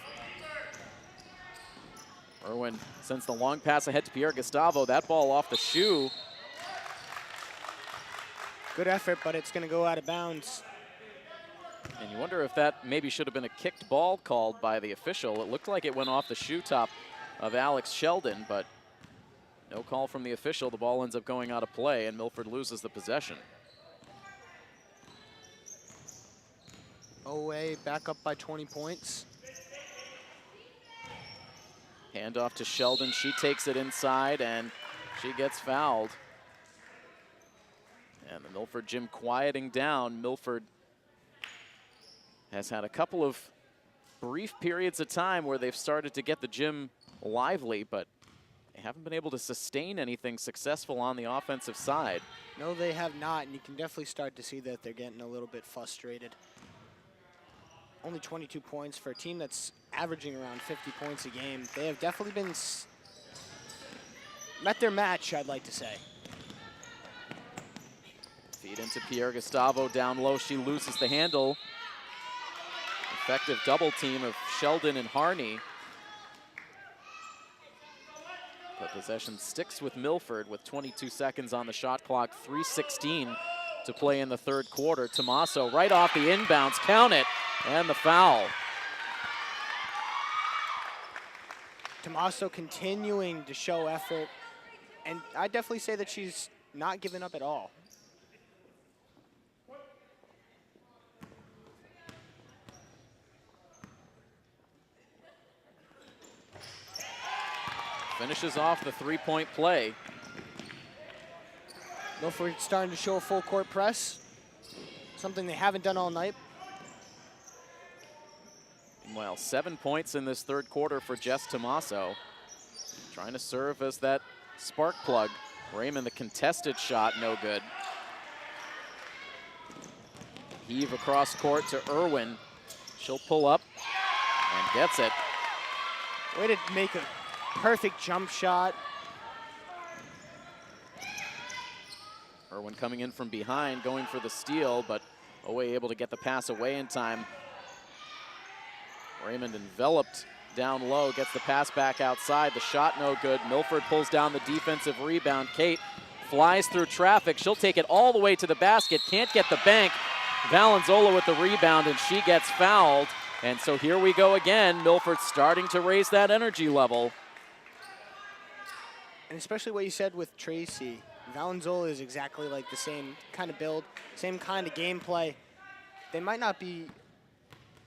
A: Irwin sends the long pass ahead to Pierre Gustavo. That ball off the shoe.
B: Good effort, but it's going to go out of bounds.
A: And you wonder if that maybe should have been a kicked ball called by the official. It looked like it went off the shoe top of Alex Sheldon, but no call from the official. The ball ends up going out of play, and Milford loses the possession.
B: OA back up by 20 points.
A: Handoff to Sheldon. She takes it inside, and she gets fouled. And the Milford gym quieting down. Milford has had a couple of brief periods of time where they've started to get the gym lively, but they haven't been able to sustain anything successful on the offensive side.
B: No, they have not, and you can definitely start to see that they're getting a little bit frustrated. Only 22 points for a team that's averaging around 50 points a game. They have definitely been met their match, I'd like to say.
A: Feed into Pierre Gustavo down low. She loses the handle. Effective double team of Sheldon and Harney. But possession sticks with Milford with 22 seconds on the shot clock, 3:16 to play in the third quarter. Tommaso right off the inbounds, count it, and the foul.
B: Tommaso continuing to show effort, and I definitely say that she's not giving up at all.
A: Finishes off the three-point play.
B: Milford starting to show a full court press, something they haven't done all night.
A: Meanwhile, 7 points in this third quarter for Jess Tommaso. Trying to serve as that spark plug. Raymond, the contested shot, no good. heave across court to Irwin. She'll pull up and gets it.
B: Way to make a perfect jump shot.
A: Irwin coming in from behind, going for the steal, but Owe able to get the pass away in time. Raymond enveloped down low, gets the pass back outside. The shot no good. Milford pulls down the defensive rebound. Kate flies through traffic. She'll take it all the way to the basket. Can't get the bank. Valenzola with the rebound, and she gets fouled. And so here we go again. Milford starting to raise that energy level.
B: And especially what you said with Tracy. Valenzola is exactly like the same kind of build, same kind of gameplay. They might not be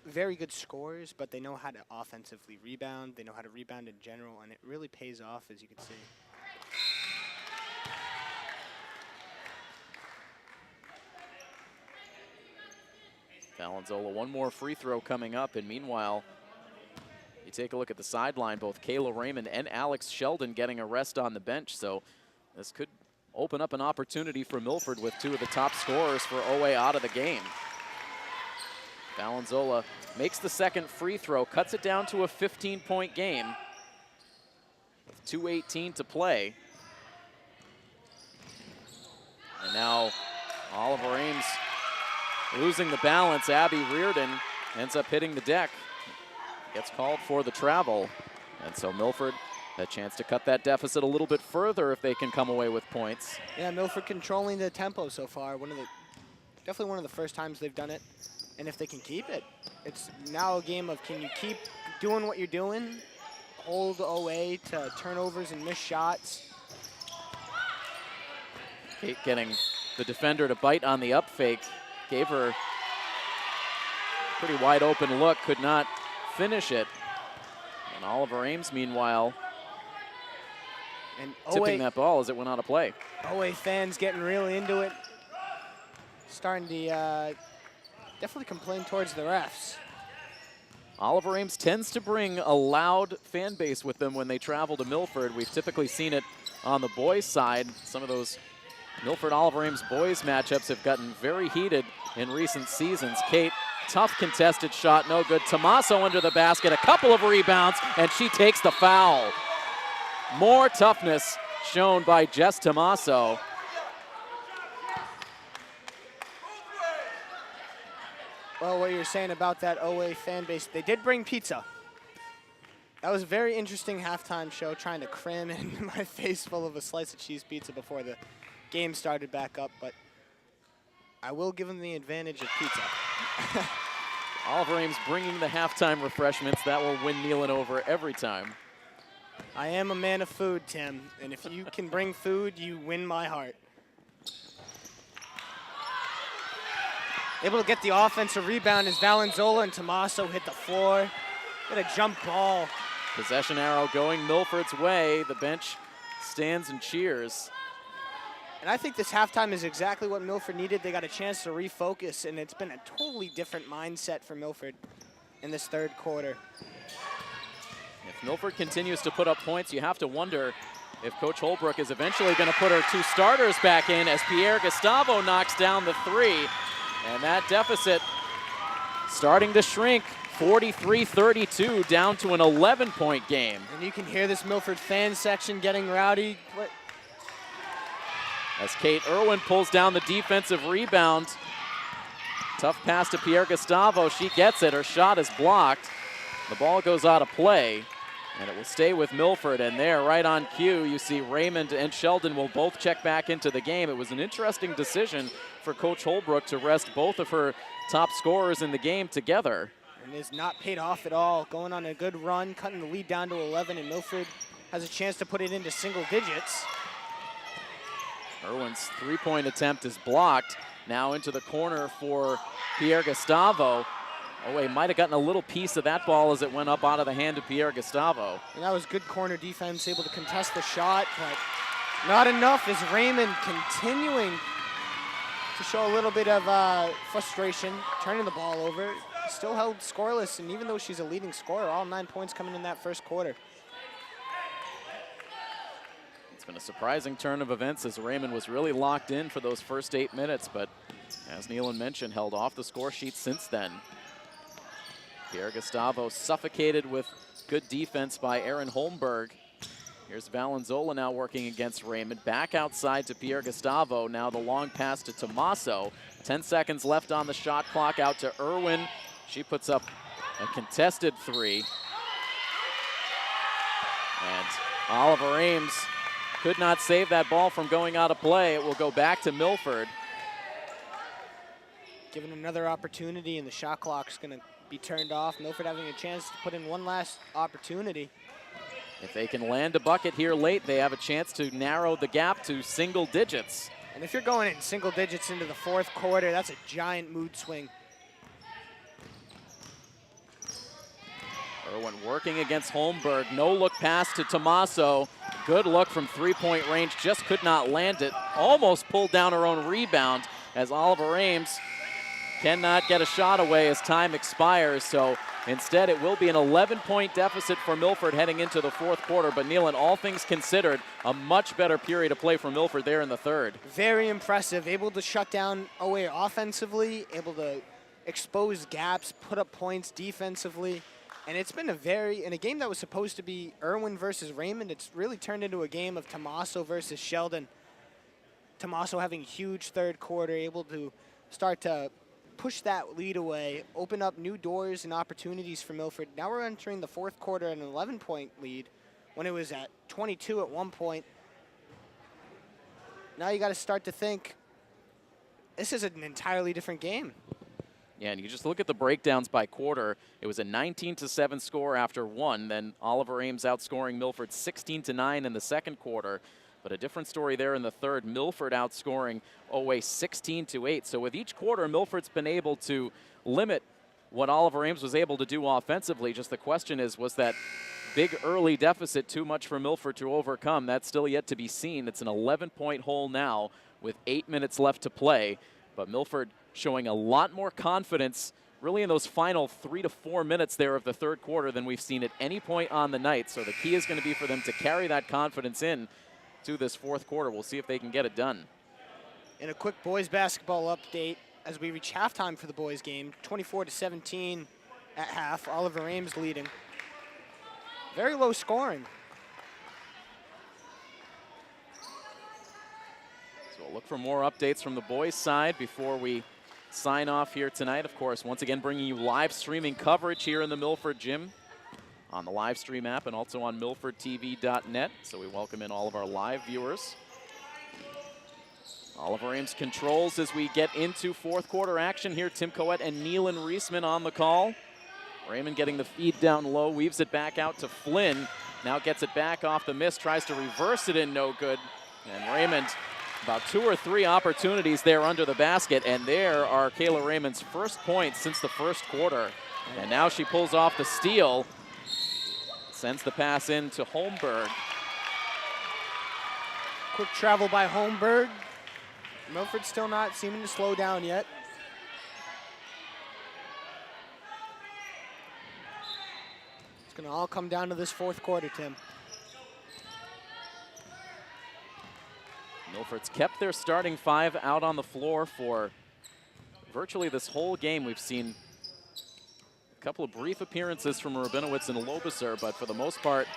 B: very good scorers, but they know how to offensively rebound. They know how to rebound in general, and it really pays off, as you can see.
A: Valenzola, one more free throw coming up, and meanwhile, you take a look at the sideline, both Kayla Raymond and Alex Sheldon getting a rest on the bench, so this could open up an opportunity for Milford with two of the top scorers for Owe out of the game. Valenzola makes the second free throw, cuts it down to a 15-point game with 2:18 to play. And now Oliver Ames losing the balance. Abby Reardon ends up hitting the deck. Gets called for the travel. And so Milford a chance to cut that deficit a little bit further if they can come away with points.
B: Yeah, Milford controlling the tempo so far. Definitely one of the first times they've done it. And if they can keep it, it's now a game of, can you keep doing what you're doing? Hold Owe to turnovers and missed shots.
A: Kate getting the defender to bite on the up fake. Gave her a pretty wide open look, could not finish it. And Oliver Ames, meanwhile,
B: and
A: tipping that ball as it went out of play.
B: Owe fans getting really into it. Starting to definitely complain towards the refs.
A: Oliver Ames tends to bring a loud fan base with them when they travel to Milford. We've typically seen it on the boys' side. Some of those Milford-Oliver Ames boys matchups have gotten very heated in recent seasons. Kate, tough contested shot, no good. Tommaso under the basket, a couple of rebounds, and she takes the foul. More toughness shown by Jess Tommaso.
B: Well, what you're saying about that Owe fan base, they did bring pizza. That was a very interesting halftime show, trying to cram in my face full of a slice of cheese pizza before the game started back up, but I will give them the advantage of pizza.
A: Oliver Ames bringing the halftime refreshments. That will win Nealon over every time.
B: I am a man of food, Tim, and if you can bring food, you win my heart. Able to get the offensive rebound as Valenzola and Tommaso hit the floor. Get a jump ball.
A: Possession arrow going Milford's way. The bench stands and cheers.
B: And I think this halftime is exactly what Milford needed. They got a chance to refocus, and it's been a totally different mindset for Milford in this third quarter.
A: If Milford continues to put up points, you have to wonder if Coach Holbrook is eventually going to put her two starters back in as Pierre Gustavo knocks down the three. And that deficit starting to shrink, 43-32, down to an 11-point game.
B: And you can hear this Milford fan section getting rowdy.
A: As Kate Irwin pulls down the defensive rebound. Tough pass to Pierre Gustavo. She gets it. Her shot is blocked. The ball goes out of play, and it will stay with Milford. And there, right on cue, you see Raymond and Sheldon will both check back into the game. It was an interesting decision for Coach Holbrook to rest both of her top scorers in the game together.
B: And it's not paid off at all. Going on a good run, cutting the lead down to 11, and Milford has a chance to put it into single digits.
A: Irwin's three-point attempt is blocked. Now into the corner for Pierre Gustavo. Owe might have gotten a little piece of that ball as it went up out of the hand of Pierre Gustavo.
B: And that was good corner defense, able to contest the shot, but not enough as Raymond continuing to show a little bit of frustration, turning the ball over. Still held scoreless, and even though she's a leading scorer, all 9 points coming in that first quarter.
A: It's been a surprising turn of events as Raymond was really locked in for those first 8 minutes, but As Nealon mentioned, held off the score sheet since then. Pierre Gustavo suffocated with good defense by Aaron Holmberg. Here's Valenzola now working against Raymond. Back outside to Pierre Gustavo. Now the long pass to Tommaso. 10 seconds left on the shot clock. Out to Irwin. She puts up a contested three. And Oliver Ames could not save that ball from going out of play. It will go back to Milford.
B: Given another opportunity, and the shot clock's going to be turned off. Milford having a chance to put in one last opportunity.
A: If they can land a bucket here late, they have a chance to narrow the gap to single digits.
B: And if you're going in single digits into the fourth quarter, that's a giant mood swing.
A: Irwin working against Holmberg. No look pass to Tommaso. Good look from three-point range. Just could not land it. Almost pulled down her own rebound as Oliver Ames cannot get a shot away as time expires. So instead, it will be an 11-point deficit for Milford heading into the fourth quarter. But Nealon, all things considered, a much better period of play for Milford there in the third.
B: Very impressive. Able to shut down OA offensively, able to expose gaps, put up points defensively. And it's been in a game that was supposed to be Irwin versus Raymond, it's really turned into a game of Tommaso versus Sheldon. Tommaso having a huge third quarter, able to start to push that lead away, open up new doors and opportunities for Milford. Now we're entering the fourth quarter at an 11-point lead when it was at 22 at one point. Now you got to start to think, this is an entirely different game.
A: Yeah, and you just look at the breakdowns by quarter. It was a 19-7 score after one. Then Oliver Ames outscoring Milford 16-9 in the second quarter. But a different story there in the third. Milford outscoring OA 16-8. So with each quarter, Milford's been able to limit what Oliver Ames was able to do offensively. Just the question is, was that big early deficit too much for Milford to overcome? That's still yet to be seen. It's an 11-point hole now with 8 minutes left to play. But Milford showing a lot more confidence really in those final 3 to 4 minutes there of the third quarter than we've seen at any point on the night. So the key is going to be for them to carry that confidence in to this fourth quarter. We'll see if they can get it done.
B: In a quick boys basketball update, as we reach halftime for the boys game, 24-17 at half, Oliver Ames leading. Very low scoring.
A: So we'll look for more updates from the boys' side before we sign off here tonight. Of course, once again, bringing you live streaming coverage here in the Milford Gym on the live stream app and also on milfordtv.net. So we welcome in all of our live viewers. Oliver Ames controls as we get into fourth quarter action here. Tim Coet and Nealon Reisman on the call. Raymond getting the feed down low, weaves it back out to Flynn. Now gets it back off the miss, tries to reverse it in, no good. And Raymond, about 2 or 3 opportunities there under the basket, and there are Kayla Raymond's first points since the first quarter. And now she pulls off the steal, sends the pass in to Holmberg.
B: Quick travel by Holmberg. Milford still not seeming to slow down yet. It's going to all come down to this fourth quarter, Tim.
A: Milford's kept their starting 5 out on the floor for virtually this whole game. We've seen a couple of brief appearances from Rabinowitz and Lobiser, but for the most part,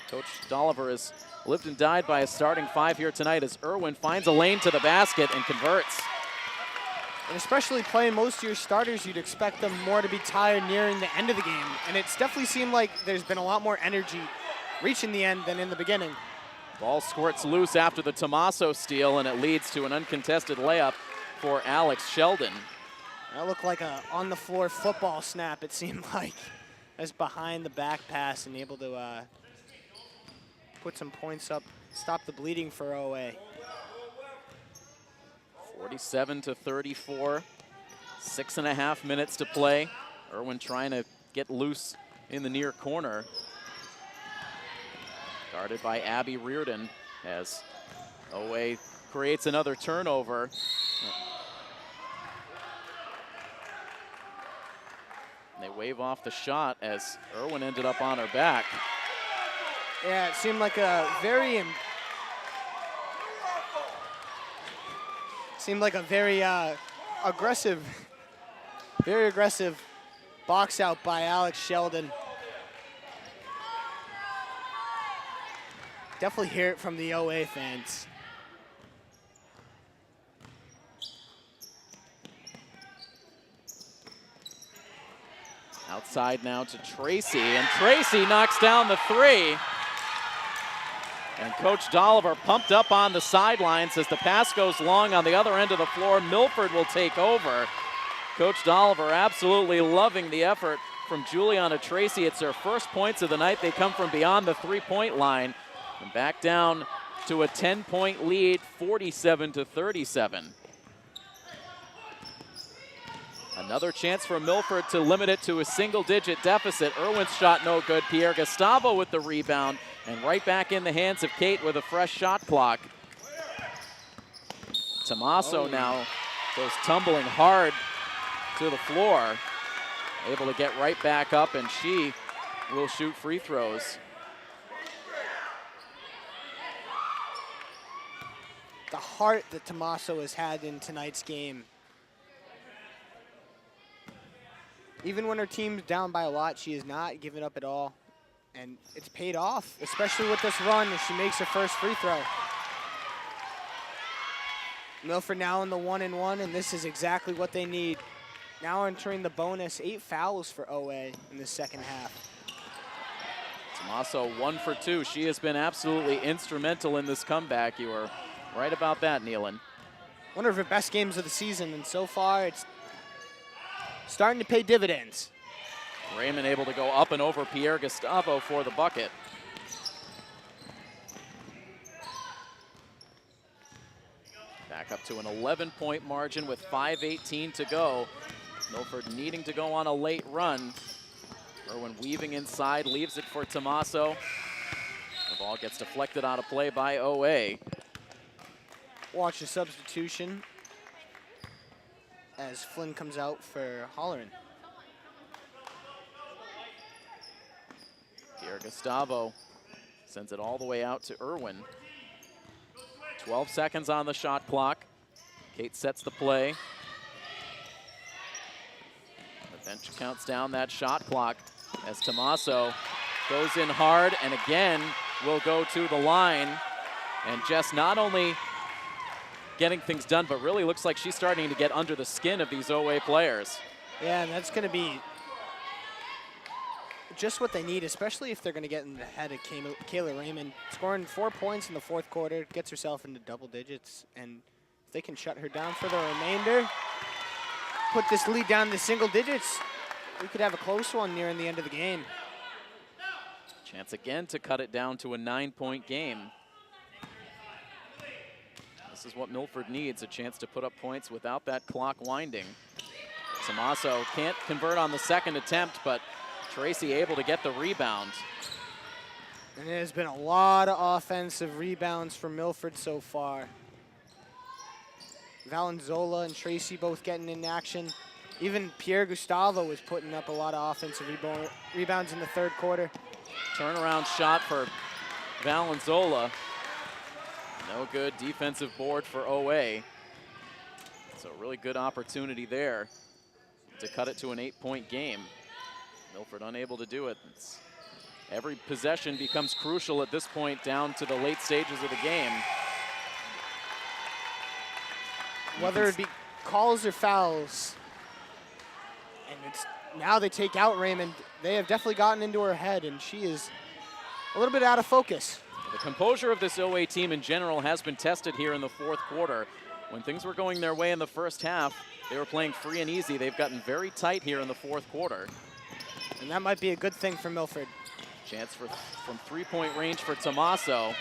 A: Coach Dolliver has lived and died by a starting 5 here tonight as Irwin finds a lane to the basket and converts.
B: And especially playing most of your starters, you'd expect them more to be tired nearing the end of the game. And it's definitely seemed like there's been a lot more energy reaching the end than in the beginning.
A: Ball squirts loose after the Tommaso steal, and it leads to an uncontested layup for Alex Sheldon.
B: That looked like a on-the-floor football snap, it seemed like. As behind the back pass and able to put some points up, stop the bleeding for OA.
A: 47-34, 6.5 minutes to play. Irwin trying to get loose in the near corner. Guarded by Abby Reardon as OA creates another turnover. They wave off the shot as Irwin ended up on her back.
B: Yeah, it seemed like a very aggressive, very aggressive box out by Alex Sheldon. Definitely hear it from the OA fans.
A: Outside now to Tracy, and Tracy knocks down the three. And Coach Dolliver pumped up on the sidelines as the pass goes long on the other end of the floor. Milford will take over. Coach Dolliver absolutely loving the effort from Juliana Tracy. It's her first points of the night. They come from beyond the three-point line. And back down to a 10-point lead, 47-37. Another chance for Milford to limit it to a single-digit deficit. Irwin's shot no good. Pierre Gustavo with the rebound. And right back in the hands of Kate with a fresh shot clock. Tommaso now goes tumbling hard to the floor. Able to get right back up, and she will shoot free throws.
B: The heart that Tommaso has had in tonight's game. Even when her team's down by a lot, she is not giving up at all. And it's paid off, especially with this run as she makes her first free throw. Milford now in the 1-and-1, and this is exactly what they need. Now entering the bonus, 8 fouls for OA in the second half.
A: Tommaso 1 for 2. She has been absolutely instrumental in this comeback. You were right about that, Nealon.
B: One of her best games of the season, and so far it's starting to pay dividends.
A: Raymond able to go up and over Pierre Gustavo for the bucket. Back up to an 11-point margin with 5:18 to go. Milford needing to go on a late run. Irwin weaving inside, leaves it for Tommaso. The ball gets deflected out of play by OA.
B: Watch the substitution as Flynn comes out for Holleran.
A: Pierre Gustavo sends it all the way out to Irwin. 12 seconds on the shot clock. Kate sets the play. The bench counts down that shot clock as Tommaso goes in hard and again will go to the line. And Jess not only getting things done, but really looks like she's starting to get under the skin of these OA players.
B: Yeah, and that's going to be just what they need, especially if they're going to get in the head of Kayla Raymond. Scoring 4 points in the fourth quarter, gets herself into double digits, and if they can shut her down for the remainder, put this lead down to single digits, we could have a close one nearing the end of the game.
A: Chance again to cut it down to a 9-point game. This is what Milford needs, a chance to put up points without that clock winding. Tommaso can't convert on the second attempt, but Tracy able to get the rebound.
B: And there's been a lot of offensive rebounds for Milford so far. Valenzola and Tracy both getting in action. Even Pierre Gustavo was putting up a lot of offensive rebounds in the third quarter.
A: Turnaround shot for Valenzola. No good defensive board for OA. So really good opportunity there to cut it to an 8-point game. Milford unable to do it. Every possession becomes crucial at this point down to the late stages of the game.
B: Whether it be calls or fouls, and it's now they take out Raymond, they have definitely gotten into her head, and she is a little bit out of focus.
A: The composure of this OA team in general has been tested here in the fourth quarter. When things were going their way in the first half, they were playing free and easy. They've gotten very tight here in the fourth quarter.
B: And that might be a good thing for Milford.
A: Chance from three-point range for Tommaso.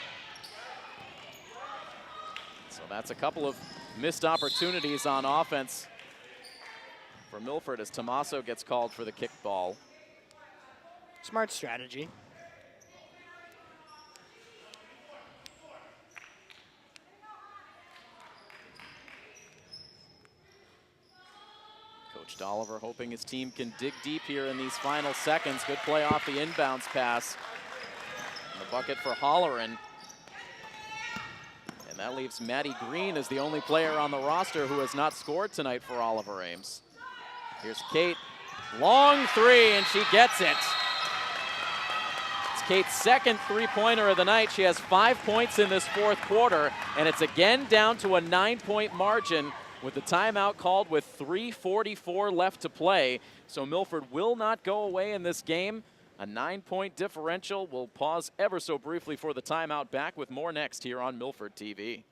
A: So that's a couple of missed opportunities on offense for Milford as Tommaso gets called for the kickball.
B: Smart strategy.
A: Coach Dolliver hoping his team can dig deep here in these final seconds. Good play off the inbounds pass. And the bucket for Holleran. And that leaves Maddie Green as the only player on the roster who has not scored tonight for Oliver Ames. Here's Kate. Long three, and she gets it. It's Kate's second three-pointer of the night. She has 5 points in this fourth quarter, and it's again down to a 9-point margin with the timeout called with 3:44 left to play. So Milford will not go away in this game. A 9-point differential. We'll pause ever so briefly for the timeout. Back with more next here on Milford TV.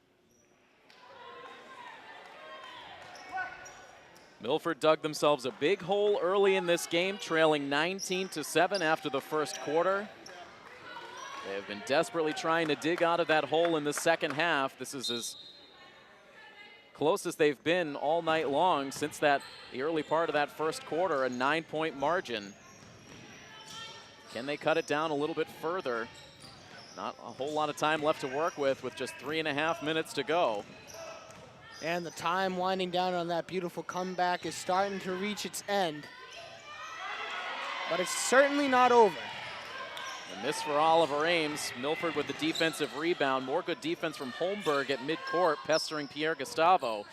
A: Milford dug themselves a big hole early in this game, trailing 19-7 after the first quarter. They have been desperately trying to dig out of that hole in the second half. This is as close as they've been all night long since the early part of that first quarter, a 9-point margin. Can they cut it down a little bit further? Not a whole lot of time left to work with just 3.5 minutes to go.
B: And the time winding down on that beautiful comeback is starting to reach its end. But it's certainly not over.
A: And this for Oliver Ames. Milford with the defensive rebound. More good defense from Holmberg at midcourt, pestering Pierre Gustavo.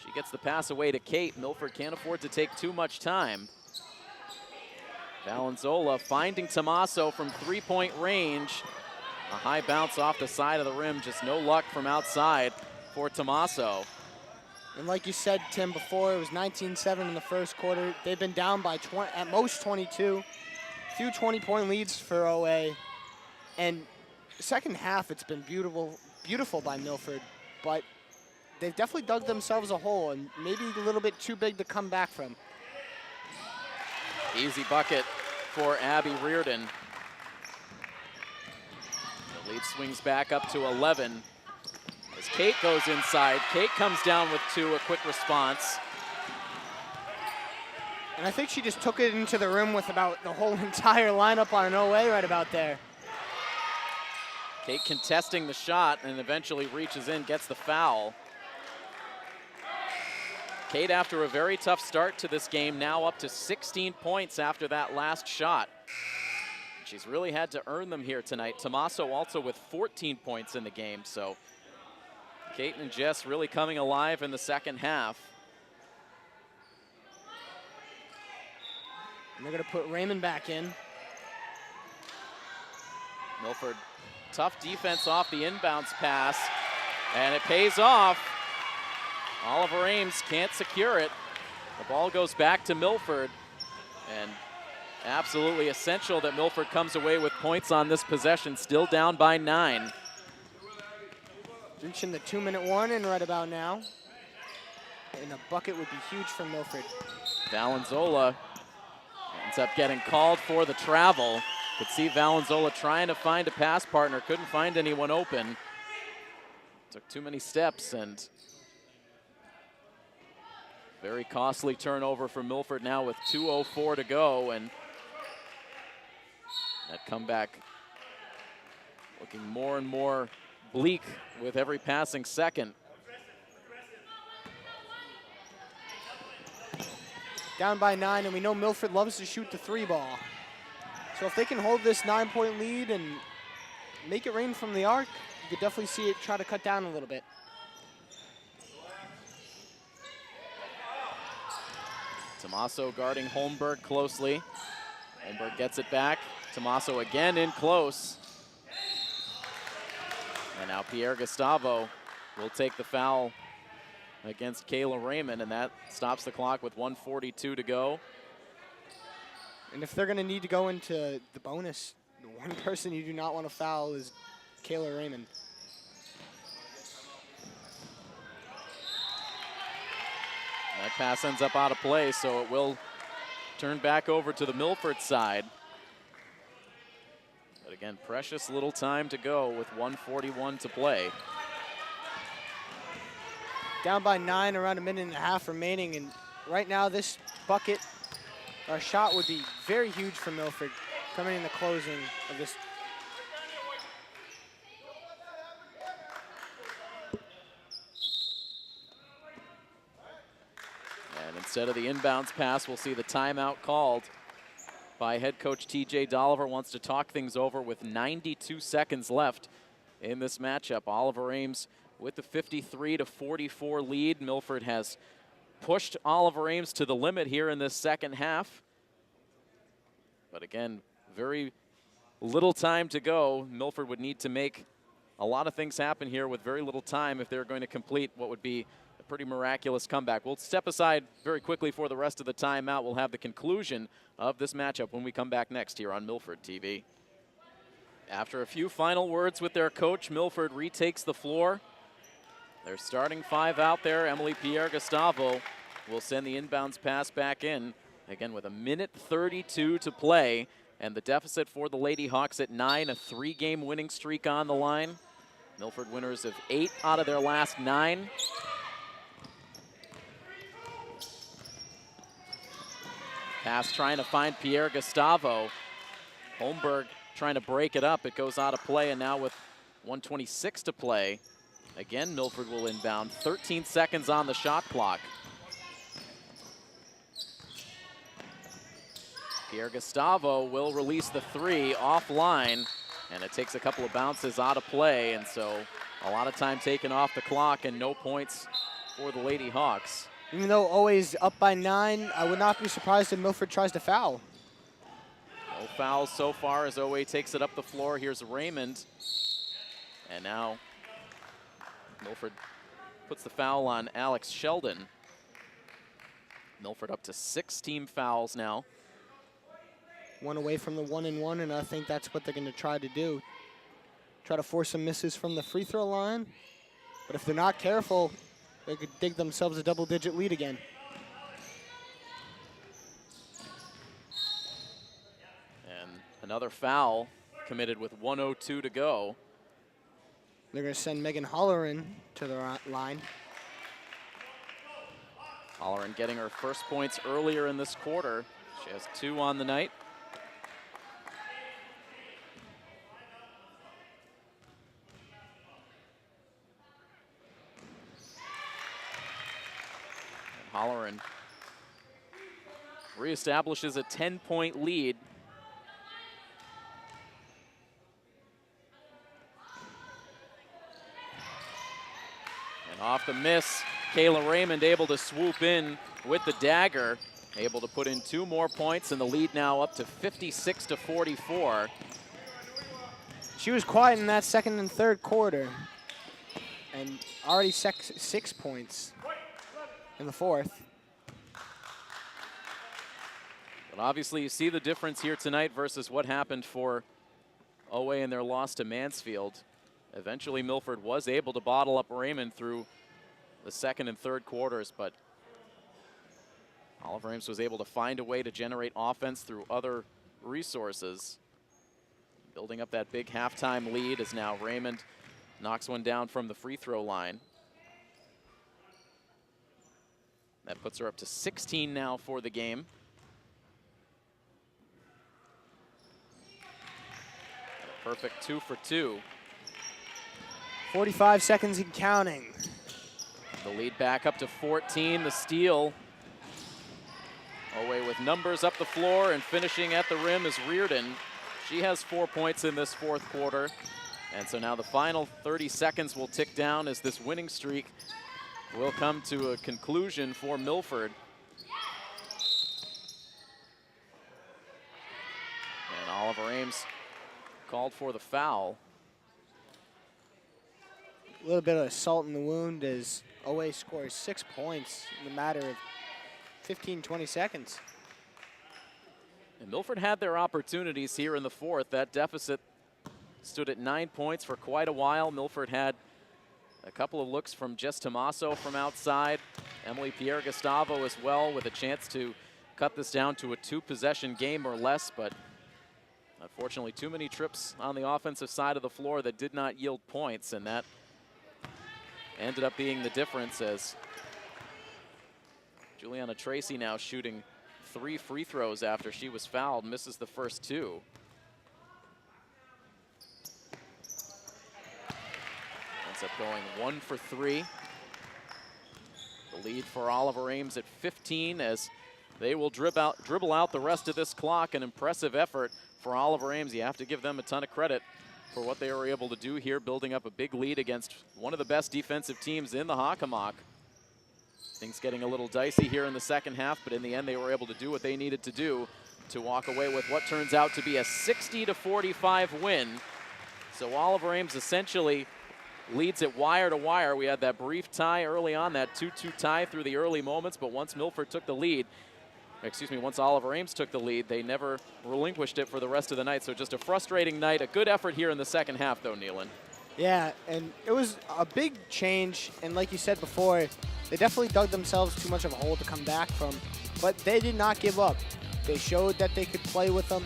A: She gets the pass away to Kate. Milford can't afford to take too much time. Valenzola finding Tommaso from three-point range. A high bounce off the side of the rim. Just no luck from outside for Tommaso.
B: And like you said, Tim, before, it was 19-7 in the first quarter. They've been down by at most 22. A few 20-point leads for OA. And second half, it's been beautiful by Milford. But they've definitely dug themselves a hole, and maybe a little bit too big to come back from.
A: Easy bucket for Abby Reardon. The lead swings back up to 11. As Kate goes inside, Kate comes down with two, a quick response.
B: And I think she just took it into the rim with about the whole entire lineup on an OA right about there.
A: Kate contesting the shot and eventually reaches in, gets the foul. Kate, after a very tough start to this game, now up to 16 points after that last shot. She's really had to earn them here tonight. Tommaso also with 14 points in the game, so Kate and Jess really coming alive in the second half.
B: And they're going to put Raymond back in.
A: Milford, tough defense off the inbounds pass, and it pays off. Oliver Ames can't secure it. The ball goes back to Milford, and absolutely essential that Milford comes away with points on this possession, still down by 9.
B: Reaching the 2-minute warning right about now. And a bucket would be huge for Milford.
A: Valenzola ends up getting called for the travel. Could see Valenzola trying to find a pass partner, couldn't find anyone open. Took too many steps, and very costly turnover for Milford now with 2:04 to go, and that comeback looking more and more bleak with every passing second.
B: Down by 9, and we know Milford loves to shoot the 3-ball. So if they can hold this 9-point lead and make it rain from the arc, you could definitely see it try to cut down a little bit.
A: Tommaso guarding Holmberg closely. Holmberg gets it back. Tommaso again in close. And now Pierre Gustavo will take the foul against Kayla Raymond, and that stops the clock with 1:42 to go.
B: And if they're going to need to go into the bonus, the one person you do not want to foul is Kayla Raymond.
A: That pass ends up out of play, so it will turn back over to the Milford side. But again, precious little time to go with 1:41 to play.
B: Down by 9, around a minute and a half remaining, and right now this bucket, or shot, would be very huge for Milford coming in the closing of this.
A: And instead of the inbounds pass, we'll see the timeout called by head coach TJ Dolliver. Wants to talk things over with 92 seconds left in this matchup. Oliver Ames with the 53-44 lead. Milford has pushed Oliver Ames to the limit here in this second half. But again, very little time to go. Milford would need to make a lot of things happen here with very little time if they're going to complete what would be a pretty miraculous comeback. We'll step aside very quickly for the rest of the timeout. We'll have the conclusion of this matchup when we come back next here on Milford TV. After a few final words with their coach, Milford retakes the floor. Their starting five out there. Emily Pierre-Gustavo will send the inbounds pass back in. Again, with 1:32 to play, and the deficit for the Lady Hawks at 9, a 3-game winning streak on the line. Milford winners of 8 out of their last 9. Pass trying to find Pierre-Gustavo. Holmberg trying to break it up. It goes out of play, and now with 1:26 to play, again, Milford will inbound. 13 seconds on the shot clock. Pierre-Gustavo will release the 3 offline, and it takes a couple of bounces out of play, and so a lot of time taken off the clock and no points for the Lady Hawks.
B: Even though always up by 9, I would not be surprised if Milford tries to foul.
A: No fouls so far as Owe takes it up the floor. Here's Raymond, and now Milford puts the foul on Alex Sheldon. Milford up to 6 team fouls now.
B: 1 away from the 1-and-1, and I think that's what they're going to try to do. Try to force some misses from the free throw line. But if they're not careful, they could dig themselves a double-digit lead again.
A: And another foul committed with 1:02 to go.
B: They're going to send Megan Holleran to the line.
A: Holleran getting her first points earlier in this quarter. She has 2 on the night. Holleran reestablishes a 10-point lead. And off the miss, Kayla Raymond able to swoop in with the dagger, able to put in 2 more points, and the lead now up to 56-44.
B: She was quiet in that second and third quarter, and already 6 points in the fourth.
A: But obviously you see the difference here tonight versus what happened for Owe in their loss to Mansfield. Eventually Milford was able to bottle up Raymond through the second and third quarters, but Oliver Ames was able to find a way to generate offense through other resources. Building up that big halftime lead as now Raymond knocks one down from the free throw line. That puts her up to 16 now for the game. A perfect 2 for 2.
B: 45 seconds and counting.
A: The lead back up to 14. The steal. Away with numbers up the floor, and finishing at the rim is Reardon. She has 4 points in this fourth quarter. And so now the final 30 seconds will tick down as this winning streak will come to a conclusion for Milford. And Oliver Ames called for the foul.
B: A little bit of salt in the wound as Owe scores 6 points in a matter of 15, 20 seconds.
A: And Milford had their opportunities here in the fourth. That deficit stood at 9 points for quite a while. Milford had a couple of looks from Jess Tomaso from outside. Emily Pierre-Gustavo as well, with a chance to cut this down to a 2-possession game or less, but unfortunately too many trips on the offensive side of the floor that did not yield points, and that ended up being the difference as Juliana Tracy now shooting 3 free throws after she was fouled, misses the first 2. Ends up going 1 for 3. The lead for Oliver Ames at 15 as they will dribble out the rest of this clock. An impressive effort for Oliver Ames. You have to give them a ton of credit. for what they were able to do here, building up a big lead against one of the best defensive teams in the Hockomock. Things getting a little dicey here in the second half, but in the end they were able to do what they needed to do to walk away with what turns out to be a 60-45 win. So Oliver Ames essentially leads it wire to wire. We had that brief tie early on, that 2-2 tie through the early moments, but once Milford took the lead, once Oliver Ames took the lead, they never relinquished it for the rest of the night. So just a frustrating night. A good effort here in the second half, though, Nealon.
B: Yeah, and it was a big change, and like you said before, they definitely dug themselves too much of a hole to come back from, but they did not give up. They showed that they could play with them.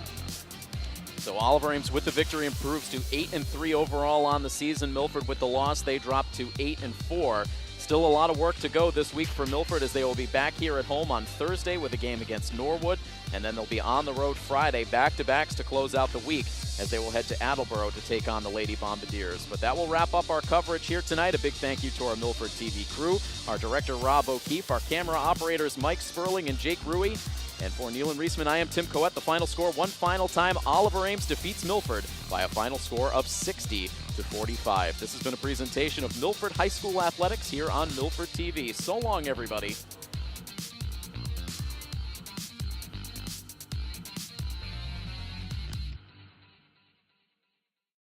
A: So Oliver Ames with the victory improves to 8-3 overall on the season. Milford with the loss, they drop to 8-4. Still a lot of work to go this week for Milford, as they will be back here at home on Thursday with a game against Norwood, and then they'll be on the road Friday, back-to-backs to close out the week, as they will head to Attleboro to take on the Lady Bombardiers. But that will wrap up our coverage here tonight. A big thank you to our Milford TV crew, our director Rob O'Keefe, our camera operators Mike Sperling and Jake Rui. And for Nealon Reisman, I am Tim Coet. The final score, one final time, Oliver Ames defeats Milford by a final score of 60-45. This has been a presentation of Milford High School Athletics here on Milford TV. So long, everybody.